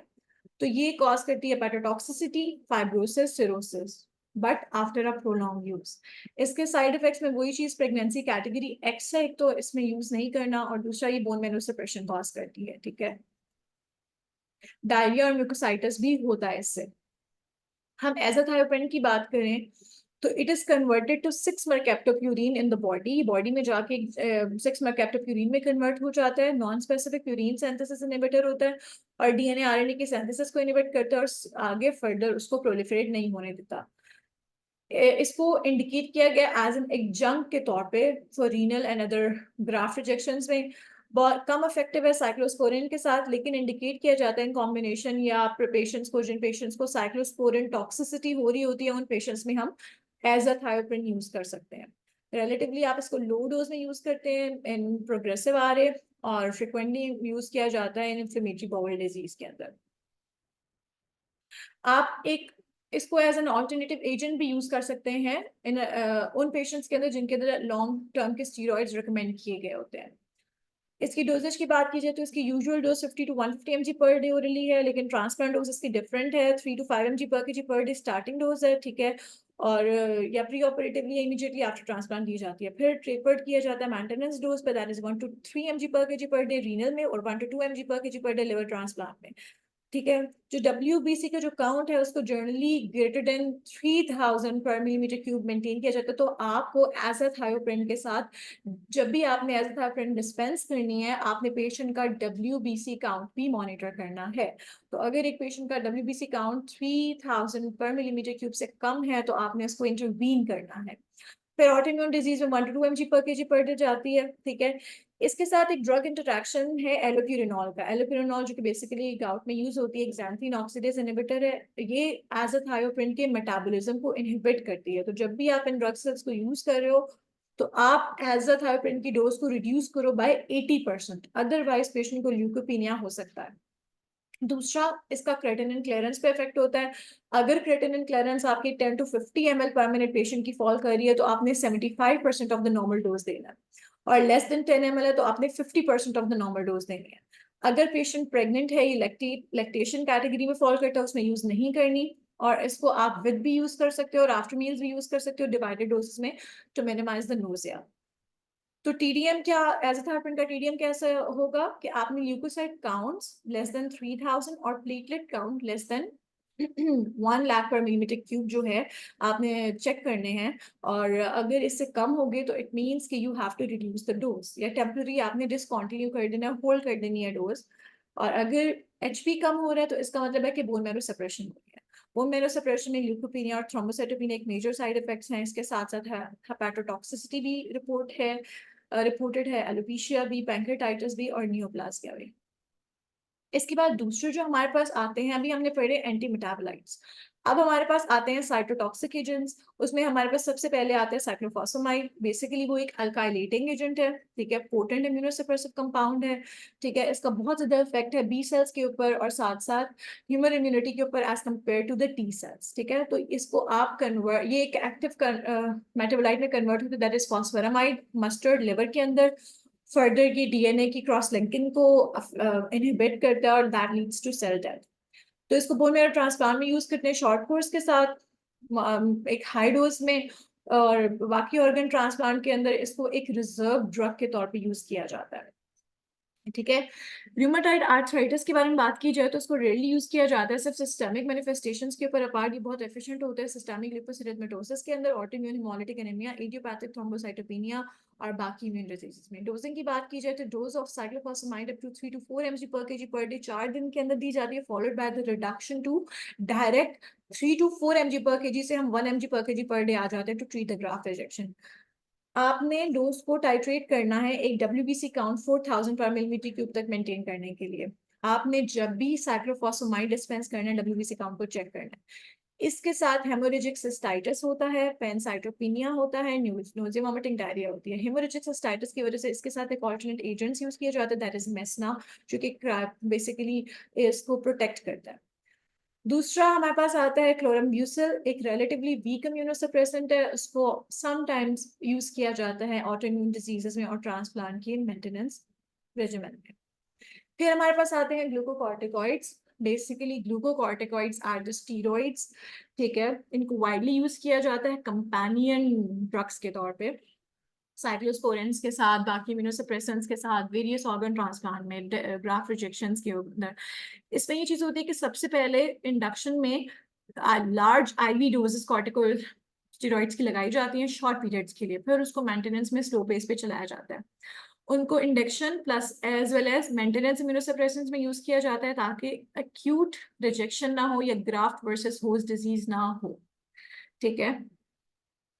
तो ये कॉज करती है hepatotoxicity, fibrosis, cirrhosis, but after a prolong use. इसके साइड इफेक्ट्स में वही चीज प्रेगनेंसी कैटेगरी एक्स है, एक तो इसमें यूज नहीं करना, और दूसरा ये बोन मैरो सप्रेशन कॉज करती है, ठीक है। डायरिया और म्यूकोसाइटिस भी होता है इससे। हम एजाथायोप्रिन की बात करें तो it is converted to 6-mercaptopurine in the body, body में जाके 6-mercaptopurine में कन्वर्ट हो जाता है, non specific purine synthesis inhibitor होता है, और डीएनए आरएनए के सिंथेसिस को इनहिबिट करता है और आगे फर्दर उसको प्रोलिफरेट नहीं होने देता। इसको इंडिकेट किया गया एज एन एडजंक्ट के तौर पे for renal and other graft rejections में। बहुत कम इफेक्टिव है साइक्लोस्पोरिन के साथ, लेकिन इंडिकेट किया जाता है इन कॉम्बिनेशन, या पेशेंट्स को, जिन पेशेंट्स को साइक्लोस्पोरिन टॉक्सिसिटी हो रही होती है, उन पेशेंट्स में हम एजाथायोप्रिन यूज कर सकते हैं। रिलेटिवली आप इसको लो डोज में यूज करते हैं इन प्रोग्रेसिव आरए, और फ्रिक्वेंटली यूज किया जाता है इन इन्फ्लेमेटरी बाउल डिजीज के अंदर। आप एक इसको एज एन ऑल्टरनेटिव एजेंट भी यूज कर सकते हैं इन उन पेशेंट्स के अंदर जिनके अंदर लॉन्ग टर्म के स्टीरॉइड्स रिकमेंड किए गए होते हैं। इसकी डोजेज की बात की जाए तो इसकी usual dose 50 to 150 mg per day orally है, लेकिन ट्रांसप्लांट डोज इसकी डिफरेंट है, 3 to 5 mg पर kg per day starting dose है, ठीक है। और या प्री ऑपरेटिवली या इमीडिएटली आफ्टर ट्रांसप्लांट दी जाती है। फिर टेपर्ड किया जाता है मेंटेनेंस डोज पे, दैट इज 1 to 3 mg पर kg पर डे रीनल में, और 1 to 2 mg पर kg per day liver transplant में, ठीक है। जो WBC का जो काउंट है उसको जनरली ग्रेटर देन 3000 पर मिलीमीटर क्यूब मेंटेन किया जाता है। तो आपको एजाथायोप्रिन के साथ, जब भी आपने एजाथायोप्रिन डिस्पेंस करनी है, आपने पेशेंट का WBC काउंट भी मॉनिटर करना है। तो अगर एक पेशेंट का WBC काउंट 3000 पर मिलीमीटर क्यूब से कम है तो आपने उसको इंटरवीन करना है। फिर ऑटोइम्यून डिजीज में 1 to 2 mg पर kg पर डे जाती है, ठीक है। इसके साथ एक ड्रग इंटरैक्शन है एलोप्यूरिनॉल का। एलोप्यूरिनॉल जो कि बेसिकली गाउट में यूज होती है, xanthine ऑक्सीडेज इनहिबिटर है। ये एजाथायोप्रिन के मेटाबॉलिज्म को इनहिबिट करती है। तो जब भी आप इन ड्रग्स को यूज कर रहे हो तो आप एजाथायोप्रिन की डोज को रिड्यूस करो बाय 80%, अदरवाइज पेशेंट को ल्यूकोपीनिया हो सकता है। दूसरा, इसका क्रेटिनिन क्लियरेंस पे इफेक्ट होता है। अगर क्रेटिनिन क्लियरेंस आपकी 10 to 50 ml पर मिनट पेशेंट की फॉल कर रही है तो आपने 75% ऑफ द नॉर्मल डोज देना है, और लेस देन 10 ml है तो आपने 50% ऑफ द नॉर्मल डोज देनी है। अगर पेशेंट प्रेग्नेंट है, ये लैक्टेशन कैटेगरी में फॉल करता है, उसमें यूज नहीं करनी, और इसको आप विद भी यूज कर सकते हो और आफ्टर मील्स भी यूज कर सकते हो डिवाइडेड डोजेस में, टू मिनिमाइज द नोजिया। तो टीडीएम क्या, एजाथायोप्रिन का टीडीएम कैसे होगा कि आपने ल्यूकोसाइट काउंट्स लेस देन 3000 और platelet count less than 1 lakh पर मिलीमीटर क्यूब जो है आपने चेक करने हैं। और अगर इससे कम हो गए तो इट मींस कि you have to reduce the dose, या टेम्पररी आपने डिसकंटिन्यू कर देना, होल्ड कर देनी है डोज। और अगर एचपी कम हो रहा है तो इसका मतलब है कि बोन मैरो सप्रेशन हो गया। बोन मैरो सप्रेशन में ल्यूकोपीनिया और थ्रोम्बोसाइटोपेनिया एक मेजर साइड इफेक्ट्स हैं। इसके साथ साथ हेपेटोटॉक्सिसिटी भी रिपोर्टेड है, एलोपेशिया भी, पैंक्रेटाइटिस भी, और नियोप्लासिया भी। इसके बाद दूसरे जो हमारे पास आते हैं, अभी हमने पढ़े एंटी मेटाबोलाइट्स, अब हमारे पास आते हैं साइटोटॉक्सिक एजेंट्स। उसमें हमारे पास सबसे पहले आते हैं साइक्लोफॉस्फेमाइड। बेसिकली वो एक अल्काइलेटिंग एजेंट है, ठीक है, पोटेंट इम्यूनोसप्रेसिव कंपाउंड है, ठीक है। इसका बहुत ज्यादा इफेक्ट है बी सेल्स के ऊपर और साथ साथ ह्यूमन इम्यूनिटी के ऊपर as compare to the T cells, ठीक है। तो इसको आप कन्वर्ट, ये एक एक्टिव मेटाबोलाइट में कन्वर्ट होता है, दैट इज फॉस्फोरामाइड, मस्टर्ड लिवर के अंदर। फर्दर ये डीएनए की क्रॉस लिंकिंग को इनहिबिट करता है और that leads to cell death. तो इसको बोन मैरो ट्रांसप्लांट में यूज करते हैं शॉर्ट कोर्स के साथ, एक हाई डोज में, और बाकी ऑर्गन ट्रांसप्लांट के अंदर इसको एक रिजर्व ड्रग के तौर पे यूज किया जाता है, ठीक है। रूमेटॉइड आर्थराइटिस के बारे में बात की जाए तो इसको रेयरली यूज किया जाता है सिर्फ सिस्टमिक मैनिफेस्टेशंस के ऊपर। अपार्ट ये बहुत एफिशिएंट होता है सिस्टमिक लिपोस एरिथमेटोसिस के अंदर, autoimmune haemolytic anaemia, idiopathic thrombocytopenia और बाकी इम्यून डिजीजेस में। डोजिंग की बात की जाए तो dose of cyclophosphamide up to 3 to 4 mg पर kg पर डे 4 दिन के अंदर दी जाती है, followed by the reduction to direct 3 to 4 mg पर kg से हम 1 mg पर kg पर डे आ जाते हैं to treat the graft rejection. आपने डोज को टाइट्रेट करना है एक WBC काउंट 4000 पर मिलीमीटर क्यूब तक मेंटेन करने के लिए। आपने जब भी साइक्लोफॉस्फेमाइड डिस्पेंस करना है WBC काउंट को चेक करना है। इसके साथ हेमोरेजिक सिस्टाइटिस होता है, पैनसाइटोपिनिया होता है, नोजिया वॉमिटिंग, डायरिया होती है। हेमोरेजिक सिस्टाइटिस की वजह से इसके साथ एक ऑल्टरनेट एजेंट्स यूज किया जाता है, दैट इज मेसना, जो कि बेसिकली इसको प्रोटेक्ट करता है। दूसरा हमारे पास आता है क्लोरम्ब्यूसिल, एक रिलेटिवली वीक इम्यूनोसप्रेसेंट है, उसको समटाइम्स यूज किया जाता है ऑटोइम्यून डिजीजेस में और ट्रांसप्लांट के मेंटेनेंस रेजिमेन में। फिर हमारे पास आते हैं glucocorticoids. Basically glucocorticoids are the steroids, ठीक है। इनको वाइडली यूज किया जाता है कंपेनियन ड्रग्स के तौर पे, साइक्लोस्पोरेंस के साथ, बाकी इम्यूनोसप्रेसेंट्स के साथ, वेरियस ऑर्गन ट्रांसप्लांट में, ग्राफ्ट रिजेक्शंस के अंदर। इसमें ये चीज होती है कि सबसे पहले इंडक्शन में लार्ज आईवी डोजेस कॉर्टिकोल स्टेरॉइड्स की लगाई जाती हैं शॉर्ट पीरियड्स के लिए, फिर उसको मेंटेनेंस में स्लो पेस पे चलाया जाता है। उनको induction plus as well as maintenance immunosuppressants में यूज किया जाता है ताकि एक्यूट रिजेक्शन ना हो या ग्राफ्ट वर्सेस होस्ट डिजीज ना हो, ठीक है।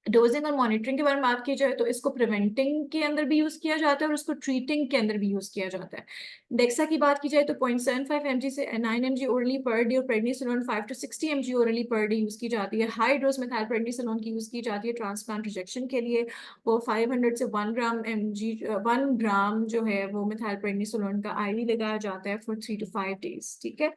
डोजिंग और मॉनिटरिंग के बारे में बात की जाए तो इसको प्रिवेंटिंग के अंदर भी यूज किया जाता है और उसको ट्रीटिंग के अंदर भी यूज किया जाता है। डेक्सा की बात की जाए तो 0.75 mg से 9 mg ओरली पर डे और prednisolone 5 to 60 mg orally per day use की जाती है। हाई डोज मेथाइल प्रेडनिसोलोन की यूज की जाती है ट्रांसप्लांट रिजेक्शन के लिए, वो 500 से 1 ग्राम mg 1 ग्राम जो है वो मेथाइल प्रेडनिसोलोन का आईवी लगाया जाता है फॉर 3 to 5 days, ठीक है।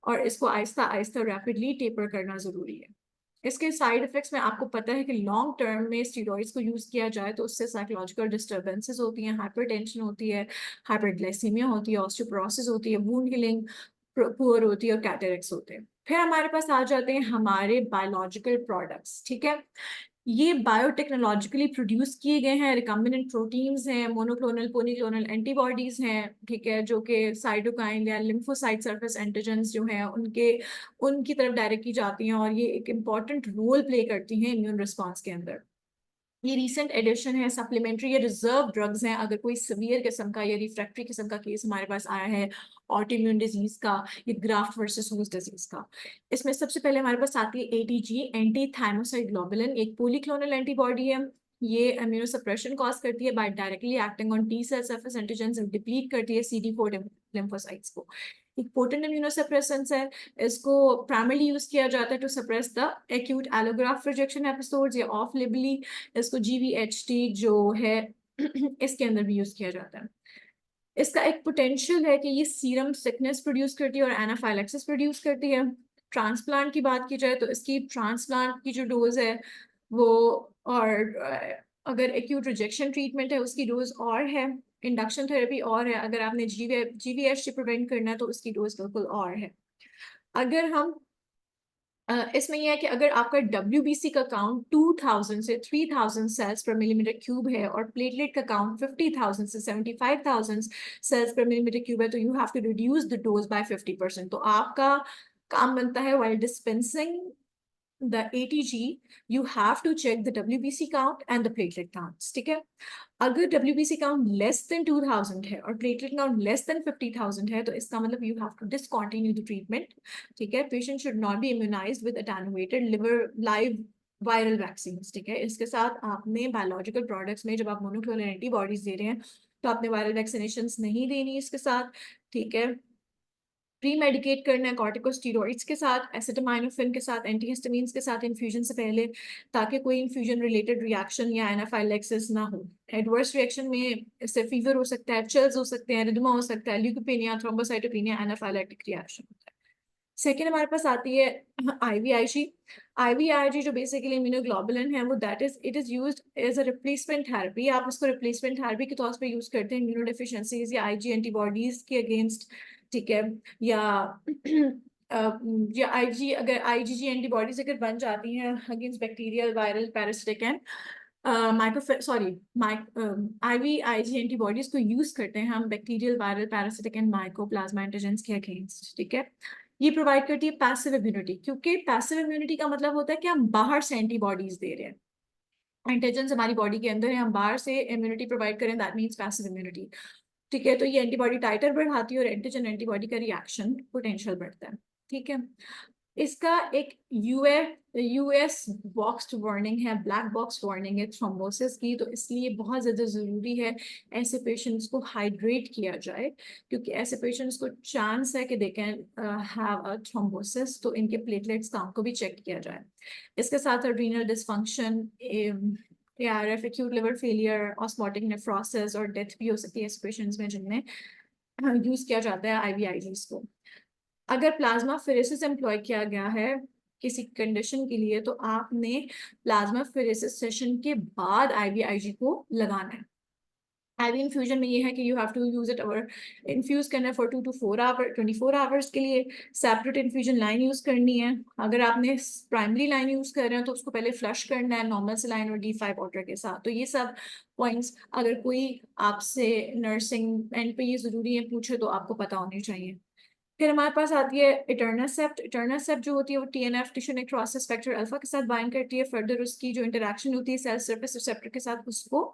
और इसको आहिस्ता आहिस्ता रैपिडली टेपर करना जरूरी है। इसके साइड इफेक्ट्स में आपको पता है कि लॉन्ग टर्म में स्टीरॉइड्स को यूज किया जाए तो उससे साइकोलॉजिकल डिस्टर्बेंसेस होती हैं, हाइपरटेंशन होती है, हाइपरग्लाइसीमिया होती है, ऑस्टियोपोरोसिस होती है, वूंड हीलिंग पुअर होती है और कैटरेक्ट्स होते हैं। फिर हमारे पास आ जाते हैं हमारे बायोलॉजिकल प्रोडक्ट्स, ठीक है। ये बायोटेक्नोलॉजिकली प्रोड्यूस किए गए हैं, रिकम्बिनेंट प्रोटीन्स हैं, मोनोक्लोनल पोलीक्लोनल एंटीबॉडीज हैं, ठीक है, जो कि साइटोकाइन या लिम्फोसाइट सरफेस एंटीजेंस जो हैं उनकी तरफ डायरेक्ट की जाती हैं और ये एक इम्पॉर्टेंट रोल प्ले करती हैं इम्यून रिस्पॉन्स के अंदर। ये रिसेंट एडिशन है, सप्लीमेंट्री या रिजर्व ड्रग्स हैं अगर कोई सीवियर किस्म का या रिफ्रैक्टरी किस्म का केस हमारे पास आया है ऑटोइम्यून डिजीज का या ग्राफ्ट वर्सेस होस्ट डिजीज का। इसमें सबसे पहले हमारे पास आती है एटीजी, एंटी थाइमोसाइड ग्लोबुलिन, एक पोलीक्लोनल एंटीबॉडी है। ये इम्यूनो सप्रेशन कॉज करती है by directly acting on T cell surface antigens और डिप्लीट करती है CD4 लिम्फोसाइट्स को। एक पोटेंट इम्यूनोसप्रेसेंस है, इसको प्राइमरली यूज किया जाता है to suppress the acute allograft rejection episodes या ऑफ लेबली। इसको GVHT जो है इसके अंदर भी यूज किया जाता है। इसका एक पोटेंशियल है कि ये सीरम सिकनेस प्रोड्यूस करती है और एनाफाइलैक्सिस प्रोड्यूस करती है। ट्रांसप्लांट की बात की जाए तो इसकी ट्रांसप्लांट की जो डोज है वो, और अगर एक्यूट रिजेक्शन ट्रीटमेंट है उसकी डोज और है, इंडक्शन थेरेपी और है, अगर आपने GVHT प्रिवेंट करना है तो उसकी डोज बिल्कुल और है। अगर हम इसमें यह है कि अगर आपका WBC का काउंट 2000 से 3000 सेल्स पर मिलीमीटर क्यूब है और प्लेटलेट का काउंट 50,000 से 75,000 सेल्स पर मिलीमीटर क्यूब है तो you have to reduce the dose by 50%। तो आपका काम बनता है while dispensing the ATG you have to check the WBC count and the platelet counts, ठीक है। अगर WBC काउंट लेस देन 2000 है और प्लेटलेट काउंट लेस देन 50,000 है तो इसका मतलब you have to discontinue the treatment, ठीक है। Patient should not be immunised with attenuated liver live viral vaccine, ठीक है। इसके साथ आपने बायोलॉजिकल प्रोडक्ट्स में जब आप मोनोक्लोनल एंटीबॉडीज दे रहे हैं तो आपने वायरल वैक्सीनेशन नहीं देनी इसके साथ, ठीक है। प्री मेडिकेट करना है कॉर्टिकोस्टेरॉइड्स के साथ, एसिटामाइनोफेन के साथ, एंटीहिस्टामिन्स के साथ इन्फ्यूजन से पहले, ताकि कोई इन्फ्यूजन रिलेटेड रिएक्शन या एनाफाइलैक्सिस ना हो। एडवर्स रिएक्शन में इससे फीवर हो सकता है, चिल्स हो सकते हैं, रिदमा हो सकता है, ल्यूकोपेनिया, थ्रोम्बोसाइटोपेनिया, एनाफाइलैक्टिक रिएक्शन होता है। सेकेंड हमारे पास आती है IVIG। IVIG जो बेसिकली इम्यूनोग्लोबुलिन है वो that is it is used as a replacement therapy. आप उसको रिप्लेसमेंट थेरेपी के तौर पे यूज करते हैं इम्यूनो डिफिशियंसीज या IG एंटीबॉडीज के अगेंस्ट, ठीक है। या या अगर IgG एंटीबॉडीज अगर बन जाती हैं against bacterial, viral, parasitic and IVIG antibodies को यूज करते हैं हम bacterial, viral, parasitic and mycoplasma antigens के अगेंस्ट, ठीक है। ये प्रोवाइड करती है पैसिव इम्यूनिटी, क्योंकि पैसिव इम्यूनिटी का मतलब होता है कि हम बाहर से एंटीबॉडीज दे रहे हैं, एंटीजेंस हमारी बॉडी के अंदर है, हम बाहर से इम्यूनिटी प्रोवाइड करें, दैट मीन्स पैसिव इम्यूनिटी, ठीक है। तो ये एंटीबॉडी टाइटर बढ़ाती है और एंटीजन एंटीबॉडी का रिएक्शन पोटेंशियल बढ़ता है, ठीक है। इसका एक यूएस बॉक्स वार्निंग है, ब्लैक बॉक्स वार्निंग है थ्रोम्बोसिस की, तो इसलिए बहुत ज़्यादा ज़रूरी है ऐसे पेशेंट्स को हाइड्रेट किया जाए, क्योंकि ऐसे पेशेंट्स को चांस है कि they can have a thrombosis, तो इनके प्लेटलेट्स काउंट को भी चेक किया जाए। इसके साथ रीनल डिसफंक्शन या acute liver failure, osmotic nephrosis और डेथ भी हो सकती है इस पेशेंट्स में जिनमें यूज़ किया जाता है आईवीआईजीज को। अगर प्लाज्मा फेरेसिस एम्प्लॉय किया गया है किसी कंडीशन के लिए, तो आपने प्लाज्मा फेरेसिस सेशन के बाद आईवीआईजी को लगाना है। आईवी इन्फ्यूजन में ये है कि you have to use it और इन्फ्यूज करना है फॉर 2 to 4 आवर 24 आवर्स के लिए। सेपरेट इन्फ्यूजन लाइन यूज करनी है। अगर आपने प्राइमरी लाइन यूज कर रहे हैं तो उसको पहले फ्लश करना है नॉर्मल सलाइन और D5 वाटर के साथ। तो ये सब पॉइंट्स अगर कोई आपसे नर्सिंग एंड पे ये जरूरी है पूछे तो आपको पता होनी चाहिए। फिर हमारे पास आती है इटर्नासेप्ट। इटर्नासेप्ट जो होती है वो TNF tissue necrosis factor alpha के साथ बाइंड करती है। फर्दर उसकी जो इंटरेक्शन होती है सेल सरफेस रिसेप्टर के साथ उसको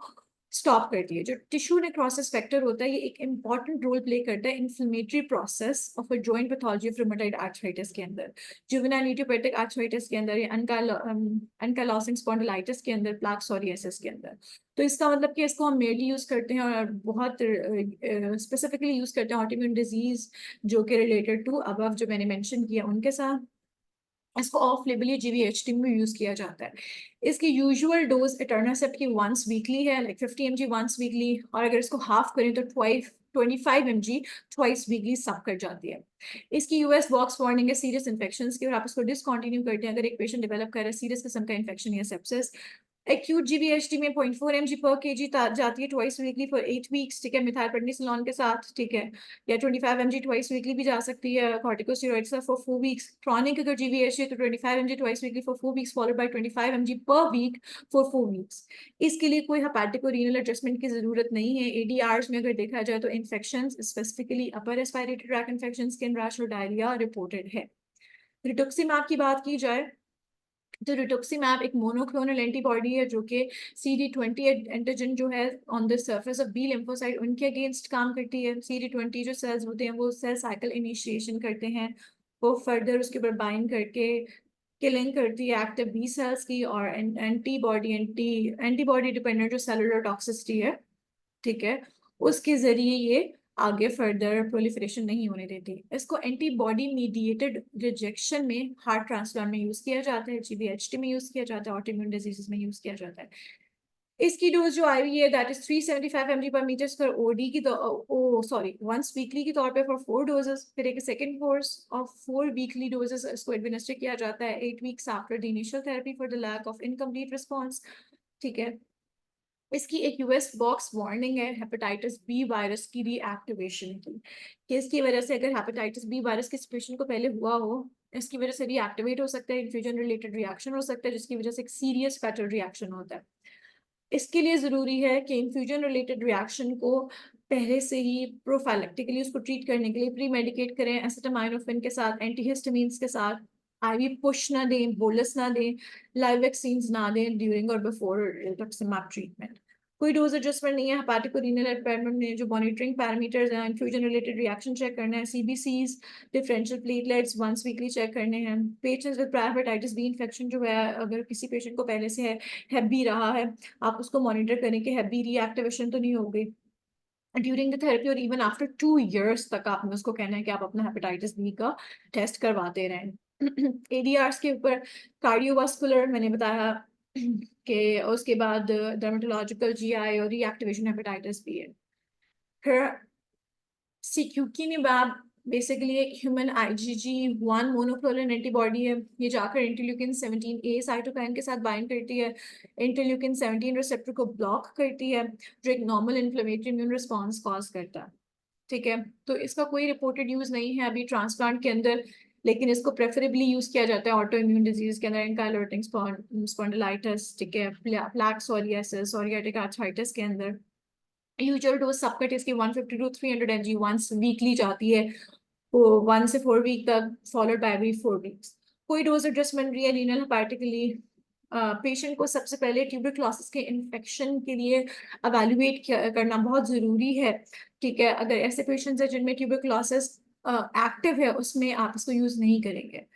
स्टॉप करती है। जो टिश्यू नेक्रोसिस फैक्टर होता है ये एक इंपॉर्टेंट रोल प्ले करता है inflammatory process of a joint pathology of rheumatoid arthritis के अंदर, जुवेनाइल न्यूक्लियोपैथिक आर्थराइटिस के अंदर या एनकाइलोसिंग स्पॉन्डिलाइटिस के अंदर, प्लाक सोरियासिस के अंदर। तो इसका मतलब कि इसको हम मेनली यूज करते हैं और बहुत स्पेसिफिकली यूज करते हैं ऑटोइम्यून डिजीज जो कि रिलेटेड टू अबव जो मैंने मेंशन किया उनके साथ। इसको ऑफ लेबल जीवीएचटी में यूज किया जाता है। इसकी यूजुअल डोज इटर्नासेप्ट की वंस वीकली है, लाइक 50 mg वंस वीकली, और अगर इसको हाफ करें तो 25 mg ट्वाइस वीकली सब कर जाती है। इसकी यूएस बॉक्स वार्निंग है सीरियस इन्फेक्शन की, और आप इसको डिसकंटिन्यू करते हैं अगर एक पेशेंट डेवलप कर रहा है सीरियस किस्म का इन्फेक्शन या सेप्सिस। एक्यूट जीवीएचटी में 0.4 mg पर केजी जाती है ट्वाइस वीकली फॉर 8 वीक्स, ठीक है, मिथाइल प्रेडनिसोलोन के साथ, ठीक है, या 25 mg ट्वाइस वीकली भी जा सकती है कॉर्टिकोस्टेरॉइड्स फॉर 4 वीक्स। क्रॉनिक अगर जीवीएचटी है तो 25 mg twice weekly for 4 weeks followed by 25 mg पर वीक फॉर 4 वीक्स। इसके लिए कोई हेपेटिक और रीनल एडजस्टमेंट की जरूरत नहीं है। एडीआरस में अगर देखा जाए तो infection specifically upper respiratory tract infection, skin rash और डायरिया रिपोर्टेड है। रिटुक्सीमैब की बात की जाए तो रिटुक्सीमैब एक मोनोक्लोनल एंटीबॉडी है जो कि CD20 एंटीजन जो है on the surface of B lymphocyte उनके अगेंस्ट काम करती है। CD20 जो सेल्स होते हैं वो सेल साइकिल इनिशिएशन करते हैं, वो फर्दर उसके ऊपर बाइंड करके किलिंग करती है एक्टिव बी सेल्स की, और एंटीबॉडी डिपेंडेंट जो सेलुलर टॉक्सिसिटी है, ठीक है, उसके जरिए ये आगे फर्दर प्रोलिफरेशन नहीं होने देती। इसको एंटीबॉडी मीडिएटेड रिजेक्शन में हार्ट ट्रांसप्लांट में यूज किया जाता है, जीवीएचटी में यूज किया जाता है, ऑटोइम्यून डिजीजेस में यूज किया जाता है। इसकी डोज जो आई हुई है दैट इज 375 mg पर मीटर फॉर ओडी की, तो सॉरी वंस वीकली के तौर पे फॉर 4 डोजेस। फिर एक second course of 4 weekly doses इसको एडमिनिस्टर किया जाता है 8 weeks after the initial therapy for the lack of incomplete response, ठीक है। इसकी एक यूएस बॉक्स वार्निंग है हेपेटाइटिस बी वायरस की रीएक्टिवेशन की, कि इसकी वजह से अगर हेपेटाइटिस बी वायरस किसी पेशेंट को पहले हुआ हो, इसकी वजह से रीएक्टिवेट हो सकता है, इन्फ्यूजन रिलेटेड रिएक्शन हो सकता है जिसकी वजह से एक सीरियस फैटल रिएक्शन होता है। इसके लिए जरूरी है कि इन्फ्यूजन रिलेटेड रिएक्शन को पहले से ही प्रोफाइलेक्टिकली उसको ट्रीट करने के लिए प्री मेडिकेट करें एसिटामाइनोफेन के साथ, एंटीहिस्टामिन्स के साथ, आईवी पुश ना दें, बोलस ना दें, लाइव वैक्सीन्स ना दें ड्यूरिंग और बिफोर रिटुक्सीमैब ट्रीटमेंट। कोई डोज एडजस्टमेंट नहीं है। हेपेटिक और रीनल इम्पेयरमेंट में जो मॉनिटरिंग पैरामीटर्स हैं, इन्फ्यूजन रिलेटेड रिएक्शन चेक करना है, CBCs, differential platelets once weekly check करने हैं। Patients with prior hepatitis B infection जो है, अगर किसी पेशेंट को पहले से है भी रहा है, आप उसको मॉनिटर करें कि हैवी रीएक्टिवेशन तो नहीं हो गई ड्यूरिंग द थेरेपी, और इवन आफ्टर 2 years तक आपने उसको कहना है कि आप अपना हेपेटाइटिस बी का टेस्ट करवाते रहें। एडीआरस के ऊपर कार्डियोवास्कुलर मैंने बताया कि उसके बाद डर्मेटोलॉजिकल, जीआई और रीएक्टिवेशन हेपेटाइटिस बी है। फिर सीक्यूकिनिमैब बेसिकली एक ह्यूमन IgG1 मोनोक्लोनल एंटीबॉडी है। ये जाकर इंटरल्यूकिन 17A साइटोकाइन के साथ बाइंड करती है, इंटरल्यूकिन 17 रिसेप्टर को ब्लॉक करती है जो एक normal inflammatory immune response cause करता है, ठीक है। तो इसका कोई रिपोर्टेड यूज नहीं है अभी ट्रांसप्लांट के अंदर, लेकिन इसको प्रेफरेबली यूज किया जाता है ऑटो इम्यून डिजीज के अंदर, एनकाइलोटिक स्पॉन्डिलाइटिस, ठीक है, प्लाक सोरियासिस, सोरियाटिक आर्थराइटिस के अंदर। यूजुअल डोज सबका इसकी 150 to 300 mg वंस वीकली जाती है, वो 1 से 4 वीक तक, फॉलोड बाय एवरी 4 वीक्स। कोई डोज एडजस्टमेंट नहीं है रीनल हेपेटिकली। पेशेंट को सबसे पहले ट्यूबरक्लोसिस के इन्फेक्शन के लिए अवेलुएट करना बहुत ज़रूरी है, ठीक है। अगर ऐसे पेशेंट्स हैं जिनमें ट्यूबरक्लोसिस एक्टिव है उसमें आप इसको यूज़ नहीं करेंगे।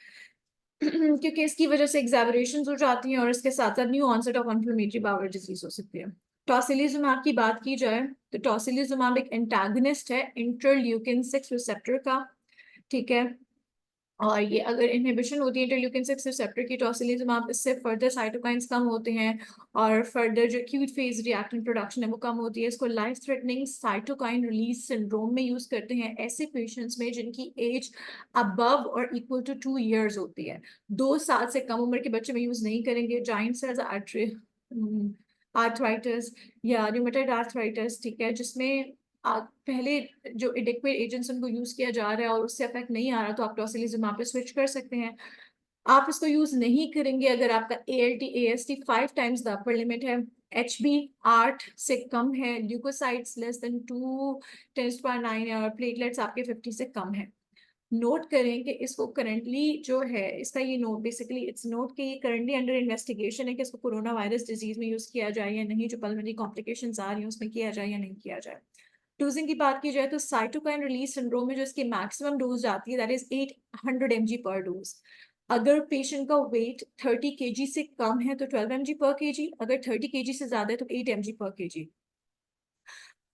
क्योंकि इसकी वजह से एग्जैबरेशंस हो जाती हैं और इसके साथ साथ new onset of inflammatory bowel disease हो सकती है। टॉसिलिजुमाब की बात की जाए तो टॉसिलिजुमाब एक एंटागनिस्ट है इंटरल्यूकिन 6 रिसेप्टर का, ठीक है। और ये अगर इनहिबिशन होती है इंटरल्यूकिन 6 रिसेप्टर की टॉसिलिजुमाब, इससे फर्दर साइटोकाइंस कम होते हैं और फर्दर जो एक्यूट फेज रिएक्टेंट प्रोडक्शन है वो कम होती है। इसको life threatening cytokine release syndrome में यूज करते हैं ऐसे पेशेंट्स में जिनकी एज अबव और इक्वल टू 2 years होती है। 2 साल से कम उम्र के बच्चे में यूज नहीं करेंगे। जाइंट सेल्स आर्थराइटिस या न्यूमेटॉइड आर्थराइटिस, ठीक है, जिसमें पहले जो एडिक्वेट एजेंट्स उनको यूज किया जा रहा है और उससे इफेक्ट नहीं आ रहा, तो आप टॉसिलिजुमाब पे स्विच कर सकते हैं। आप इसको यूज नहीं करेंगे अगर आपका ALT AST 5 times the upper limit है, HB 8 से कम है, ल्यूकोसाइट्स लेस देन 2 × 10⁹ है और प्लेटलेट्स आपके 50 से कम है। नोट करें कि इसको करंटली जो है इसका ये नोट बेसिकली इट्स नोट कि ये करंटली अंडर इन्वेस्टिगेशन है कि इसको कोरोना वायरस डिजीज में यूज किया जाए या नहीं, जो पल्मोनरी कॉम्प्लिकेशंस आ रही हैं उसमें किया जाए या नहीं किया जाए। डोजिंग की बात की जाए तो साइटोकाइन रिलीज सिंड्रोम में जो इसकी मैक्सिमम डोज जाती है दैट इज 800 mg पर डोज। अगर पेशेंट का वेट 30 kg से कम है तो 12 mg पर kg, अगर 30 kg से ज्यादा है तो 8 mg पर kg।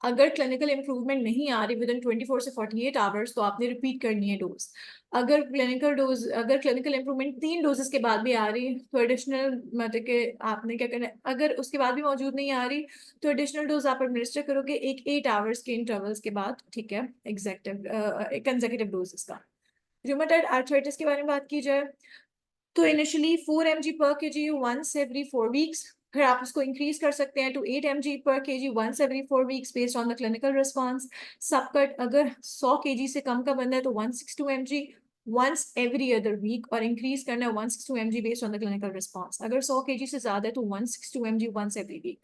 अगर क्लिनिकल इंप्रूवमेंट नहीं आ रही विद इन 24 से 48 आवर्स तो आपने रिपीट करनी है डोज। अगर क्लिनिकल इंप्रूवमेंट 3 डोजेस के बाद भी आ रही तो एडिशनल मतलब कि आपने क्या करना है, अगर उसके बाद भी मौजूद नहीं आ रही तो एडिशनल डोज आप एडमिनिस्टर करोगे एक 8 आवर्स के इंटरवल्स के बाद, ठीक है, कंसेक्यूटिव डोजेस का। रूमेटॉइड आर्थराइटिस के बारे में बात की जाए तो इनिशियली 4 mg पर kg once every 4 weeks, फिर आप उसको इंक्रीज कर सकते हैं टू 8 mg पर kg once every 4 weeks based on the clinical response. Subcut अगर 100 kg से कम का बंदा है तो 162 mg once every other week, और इंक्रीज करना है 162 mg based on the clinical response. अगर 100 kg से ज्यादा है तो 162 mg once every week।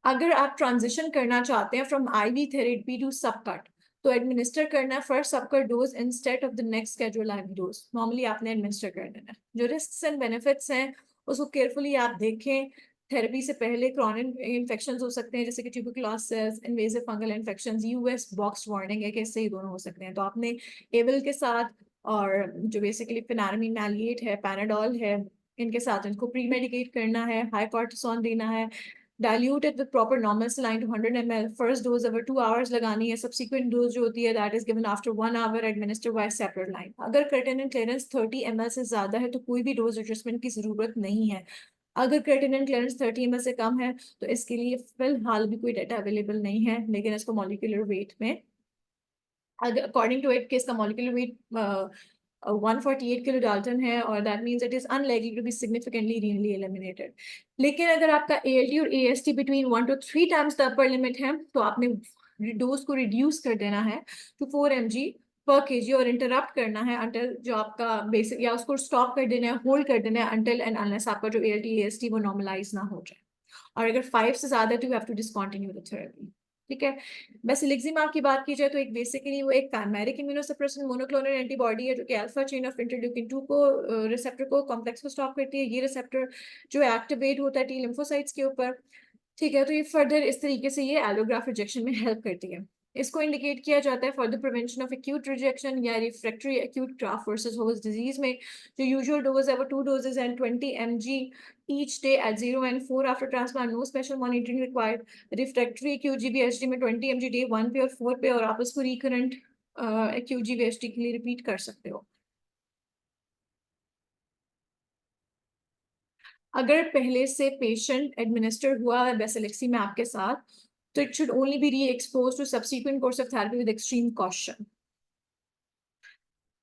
अगर आप ट्रांजिशन करना चाहते हैं from IV therapy to subcut तो एडमिनिस्टर करना है first subcut dose instead of the next schedule IV dose. Normally आपने एडमिनिस्टर कर देना है। जो रिस्क्स एंड बेनिफिट्स हैं उसको केयरफुली आप देखें। थेरेपी से पहले क्रॉनिक इन्फेक्शंस हो सकते हैं जैसे कि tuberculosis, invasive fungal infections. US box warning है कि इससे ही दोनों हो सकते हैं, तो आपने एविल के साथ और जो बेसिकली फेनारमीन मैलिएट है, पैनाडॉल है, इनके साथ इनको प्री मेडिकेट करना है, हाई कॉर्टिसोन देना है, diluted with proper normal saline to 100 ml। first dose over 2 hours लगानी है। subsequent dose जो होती है that is given after 1 hour administered by separate line। अगर creatinine clearance 30 ml से ज्यादा है तो कोई भी डोज एडजस्टमेंट की जरूरत नहीं है। अगर creatinine clearance 30 ml से कम है तो इसके लिए फिलहाल भी कोई डाटा अवेलेबल नहीं है, लेकिन इसको मॉलिक्यूलर वेट में अकॉर्डिंग टू इट, इसका मॉलिक्यूलर वेट 148 किलो डाल्टन है और that means it is unlikely to be significantly renally eliminated. लेकिन अगर आपका ALT और AST between 1 to 3 times the upper limit है तो आपने डोज को रिड्यूस कर देना है टू 4 mg पर kg और इंटरप्ट करना है अंटिल जो आपका बेसिक, या उसको स्टॉप कर देना है, होल्ड कर देना है अंटिल एंड अनलेस आपका जो ALT AST वो नॉर्मलाइज ना हो जाए। और अगर 5 से ज्यादा है तो you have to discontinue the therapy, ठीक है। बेसिलिक्जिमाब की बात की जाए तो एक बेसिकली वो एक काइमेरिक इम्यूनोसप्रेसेंट मोनोक्लोनल एंटीबॉडी है जो कि अल्फा चेन ऑफ इंटरल्यूकिन 2 को रिसेप्टर को कॉम्प्लेक्स को स्टॉप करती है। ये रिसेप्टर जो एक्टिवेट होता है T लिम्फोसाइट्स के ऊपर, ठीक है, तो ये फर्दर इस तरीके से ये एलोग्राफ रिजेक्शन में हेल्प करती है। इसको इंडिकेट किया जाता है for the prevention of acute rejection या refractory acute graft versus host disease में। जो यूजुअल डोज है वो 2 doses and 20 mg each day at 0 and 4 after transplant, no special monitoring required। Refractory acute GVHD में 20 mg day 1 पे और 4 पे, और आप इसको रिकरेंट acute GVHD के लिए रिपीट कर सकते हो। अगर पहले से पेशेंट एडमिनिस्टर हुआ है बेसिलिक्सी में आपके साथ तो it should only be re expose to subsequent course of therapy with extreme caution.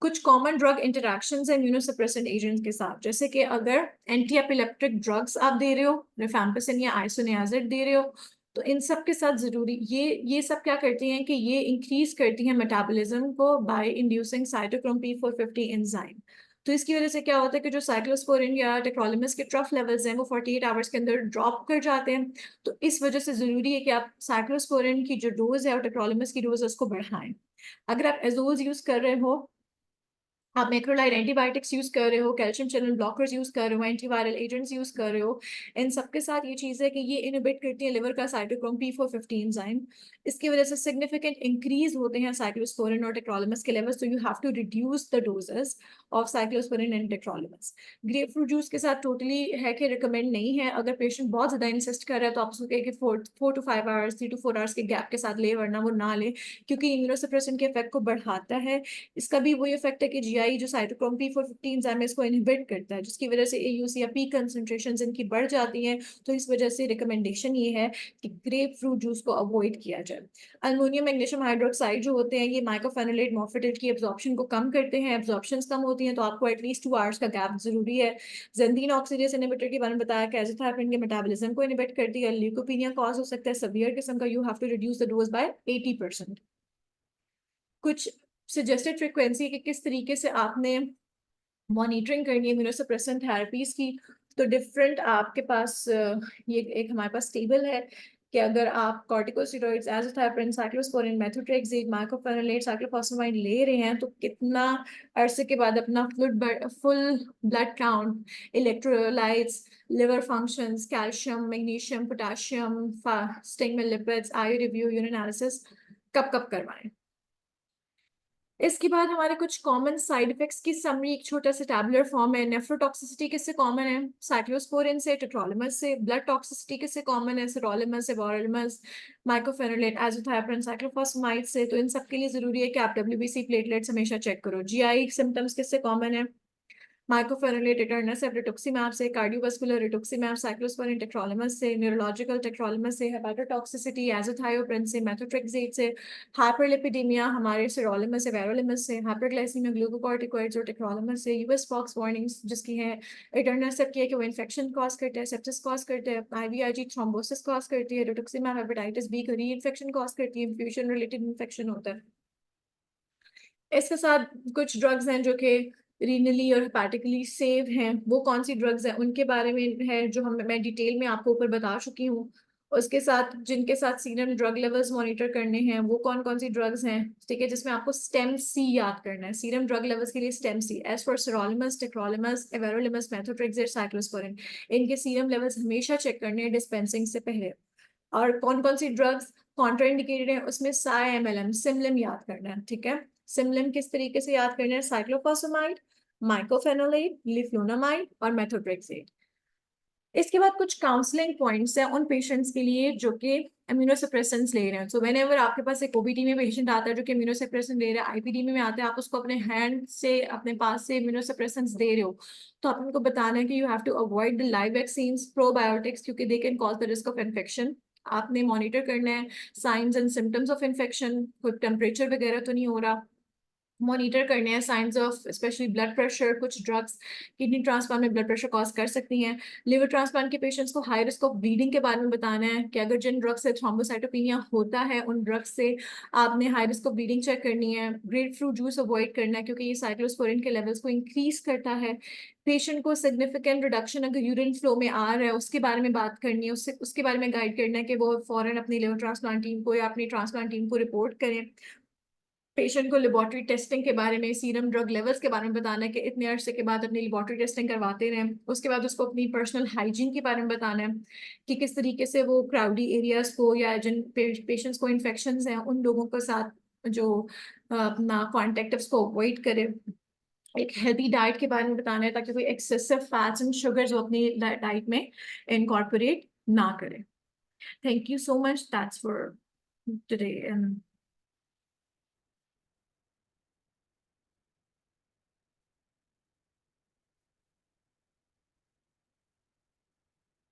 कुछ कॉमन ड्रग इंटरैक्शंस हैं इम्यूनोसप्रेसेंट एजेंट्स के साथ, जैसे कि अगर एंटी एपिलेप्टिक ड्रग्स आप दे रहे हो, रिफैम्पिसिन या आइसोनियाजिड दे रहे हो, तो इन सब के साथ जरूरी ये सब क्या करती हैं कि ये इंक्रीज करती हैं मेटाबॉलिज्म को bye inducing cytochrome P450 enzyme. तो इसकी वजह से क्या होता है कि जो साइक्लोस्पोरिन या टेक्रोलिमस के ट्रफ लेवल्स हैं वो 48 आवर्स के अंदर ड्रॉप कर जाते हैं। तो इस वजह से जरूरी है कि आप साइक्लोस्पोरिन की जो डोज है और टेक्रोलिमस की डोज है उसको बढ़ाएं। अगर आप एजोल्स यूज कर रहे हो आप मैक्रोलाइड एंटीबायोटिक्स यूज कर रहे हो, कैल्शियम चैनल ब्लॉकर्स यूज कर रहे हो, एंटीवायरल एजेंट्स यूज कर रहे हो, इन सबके साथ ये चीज़ है कि ये इनहिबिट करती है लिवर का साइटोक्रोम P450 एंजाइम। इसकी वजह से सिग्निफिकेंट इंक्रीज होते हैं साइक्लोस्पोरिन और टेक्रोलिमस के level, so you have to reduce the doses of cyclosporine and tacrolimus. Grapefruit juice के साथ टोटली है कि रिकमेंड नहीं है। अगर पेशेंट बहुत ज़्यादा इंसिस्ट कर रहा है तो आप उसको कहें कि 4 to 5 आवर्स 3 to 4 आवर्स के गैप के साथ ले, वरना वो ना ले, क्योंकि इम्यूनोसप्रेसेंट के इफेक्ट को बढ़ाता है। इसका भी वही इफेक्ट है कि जीआई जो साइटोक्रोम P450 एंजाइम है इसको इनहिबिट करता है, जिसकी वजह से एयूसी या पी कंसंट्रेशंस इनकी बढ़ जाती हैं। तो इस वजह से रिकमेंडेशन ये है कि ग्रेप फ्रूट जूस को अवॉइड किया जाए। अल्मोनियम मैग्नीशियम हाइड्रोक्साइड जो होते हैं ये माइक्रोफेनोलेट मॉर्फेटेट की एब्जॉर्प्शन को कम करते हैं। एब्जॉर्प्शन कम होती हैं तो आपको एटलीस्ट 2 आवर्स का गैप जरूरी है। जेंदीन ऑक्सीडेज इनहिबिटर के बारे में बताया कि एज़ोथायरोपिन के मेटाबॉलिज्म को इनहिबिट करती है। ल्यूकोपीनिया कॉज हो सकता है सीवियर किस्म का, you have to reduce the dose by 80%। कुछ सजेस्टेड फ्रीक्वेंसी कि किस तरीके से आपने मॉनिटरिंग करनी है इम्यूनोसप्रेसेंट थेरेपीज की, तो डिफरेंट आपके पास ये एक हमारे पास टेबल है कि अगर आप corticosteroids, azathioprine, cyclosporine, methotrexate, mycophenolate, cyclophosphamide ले रहे हैं तो कितना अरसे के बाद अपना full blood count, electrolytes, liver functions, calcium, magnesium, potassium, fasting में lipids, eye review, urine analysis कब कब करवाएं। इसके बाद हमारे कुछ कॉमन साइड इफेक्ट्स की समरी एक छोटा सा टैबुलर फॉर्म है। नेफ्रोटॉक्सिसिटी किससे कॉमन है? साइक्लोस्पोरिन से, टेट्रोलिमस से। ब्लड टॉक्सिसिटी किससे कॉमन है? सिरोलिमस, एवोरलिमस, माइक्रोफेनोलेट, एज़ोथायरोपिन, साइक्लोफॉस्फेमाइड से। तो इन सब के लिए जरूरी है कि आप WBC प्लेटलेट्स हमेशा चेक करो। जीआई सिम्टम्स किससे कॉमन है? माइक्रोफेनोलेट एटर्नस से, रिटुक्सीमैब से, कार्डियोवास्कुलर रिटुक्सीमैब, साइक्लोस्पोरिन टेक्रोलिमस से, न्यूरोलॉजिकल टेक्रोलिमस से, हेपाटोटॉक्सिसिटी एज़ोथायोप्रिन से, मेथोट्रेक्सेट से, हाइपरलिपिडेमिया हमारे सिरोलिमस से, वेरोलिमस से, हाइपरग्लाइसीमिया ग्लूकोकॉर्टिकोइड्स और टेक्रोलिमस से। यूएस पॉक्स वार्निंग्स जिसकी है एटर्नस सब की है कि वो इन्फेक्शन कॉज करता है, सेप्सिस कॉज करता है, IVIG थ्रोम्बोसिस कॉज करती है, रिटुक्सीमैब हेपेटाइटिस बी का री इन्फेक्शन कॉज करती है, इंफ्यूजन रिलेटेड इन्फेक्शन होता है। इसके साथ कुछ ड्रग्स हैं जो कि रीनली और हेपेटिकली सेव हैं। वो कौन सी ड्रग्स हैं उनके बारे में है जो मैं डिटेल में आपको ऊपर बता चुकी हूँ। उसके साथ जिनके साथ सीरम ड्रग लेवल्स मॉनिटर करने हैं वो कौन कौन सी ड्रग्स हैं, ठीक है, जिसमें आपको स्टेम सी याद करना है। सीरम ड्रग लेवल्स के लिए स्टेम सी, as for sirolimus, tacrolimus, everolimus, methotrexate, cyclosporine, इनके सीरम लेवल्स हमेशा चेक करने हैं डिस्पेंसिंग से पहले। और कौन कौन सी ड्रग्स कॉन्ट्राइंडिकेटेड है उसमें MLM, सिमलिम याद करना है, ठीक है। सिमलिम किस तरीके से याद करना है? साइक्लोफॉस्फेमाइड, माइक्रोफेनोलेट, लिफ्लोनामाइड और मेथोट्रेक्सेट। इसके बाद कुछ काउंसलिंग पॉइंट्स हैं उन पेशेंट्स के लिए जो कि इम्यूनोसप्रेसेंट्स ले रहे हैं। सो व्हेनेवर आपके पास एक ओबीडी में पेशेंट आता है जो कि इम्यूनोसप्रेसेंट ले रहा है, आईपीडी में आता है, आप उसको अपने हैंड से अपने पास से इम्यूनोसप्रेसेंट्स दे रहे हो, तो आप उनको बताना है कि you have to avoid the live vaccines, probiotics, क्योंकि they can cause the risk of infection. आपने मॉनिटर करना है signs and symptoms of infection, कोई टेम्परेचर वगैरह तो नहीं हो रहा। मॉनिटर करने हैं signs of specially blood pressure. कुछ ड्रग्स किडनी ट्रांसप्लांट में ब्लड प्रेशर कॉज कर सकती हैं। लिवर ट्रांसप्लांट के पेशेंट्स को हाई रिस्क ऑफ ब्लीडिंग के बारे में बताना है कि अगर जिन ड्रग्स से थ्रोम्बोसाइटोपिनिया होता है उन ड्रग्स से आपने high risk of bleeding check करनी है। ग्रेप फ्रूट जूस अवॉइड करना है क्योंकि ये साइक्लोस्पोरिन के लेवल्स को इंक्रीज करता है। पेशेंट को सिग्निफिकेंट रिडक्शन अगर यूरिन फ्लो में आ रहा है उसके बारे में बात करनी है, उससे उसके बारे में गाइड करना है कि वो फॉरन अपनी लिवर ट्रांसप्लांट टीम को या अपनी ट्रांसप्लांट टीम को रिपोर्ट करें। पेशेंट को लेबोरेटरी टेस्टिंग के बारे में, सीरम ड्रग लेवल्स के बारे में बताना है कि इतने अरसे के बाद अपनी लेबोरेटरी टेस्टिंग करवाते रहें। उसके बाद उसको अपनी पर्सनल हाइजीन के बारे में बताना है कि किस तरीके से वो क्राउडी एरियाज को या जिन पेशेंट्स को इन्फेक्शंस हैं उन लोगों के साथ जो अपना कॉन्टेक्ट उसको अवॉइड करे। एक हेल्दी डाइट के बारे में बताना है ताकि कोई एक्सेसिव फैट्स एंड शुगर्स वो अपनी डाइट में इनकॉर्पोरेट ना करे। Thank you so much, that's for today.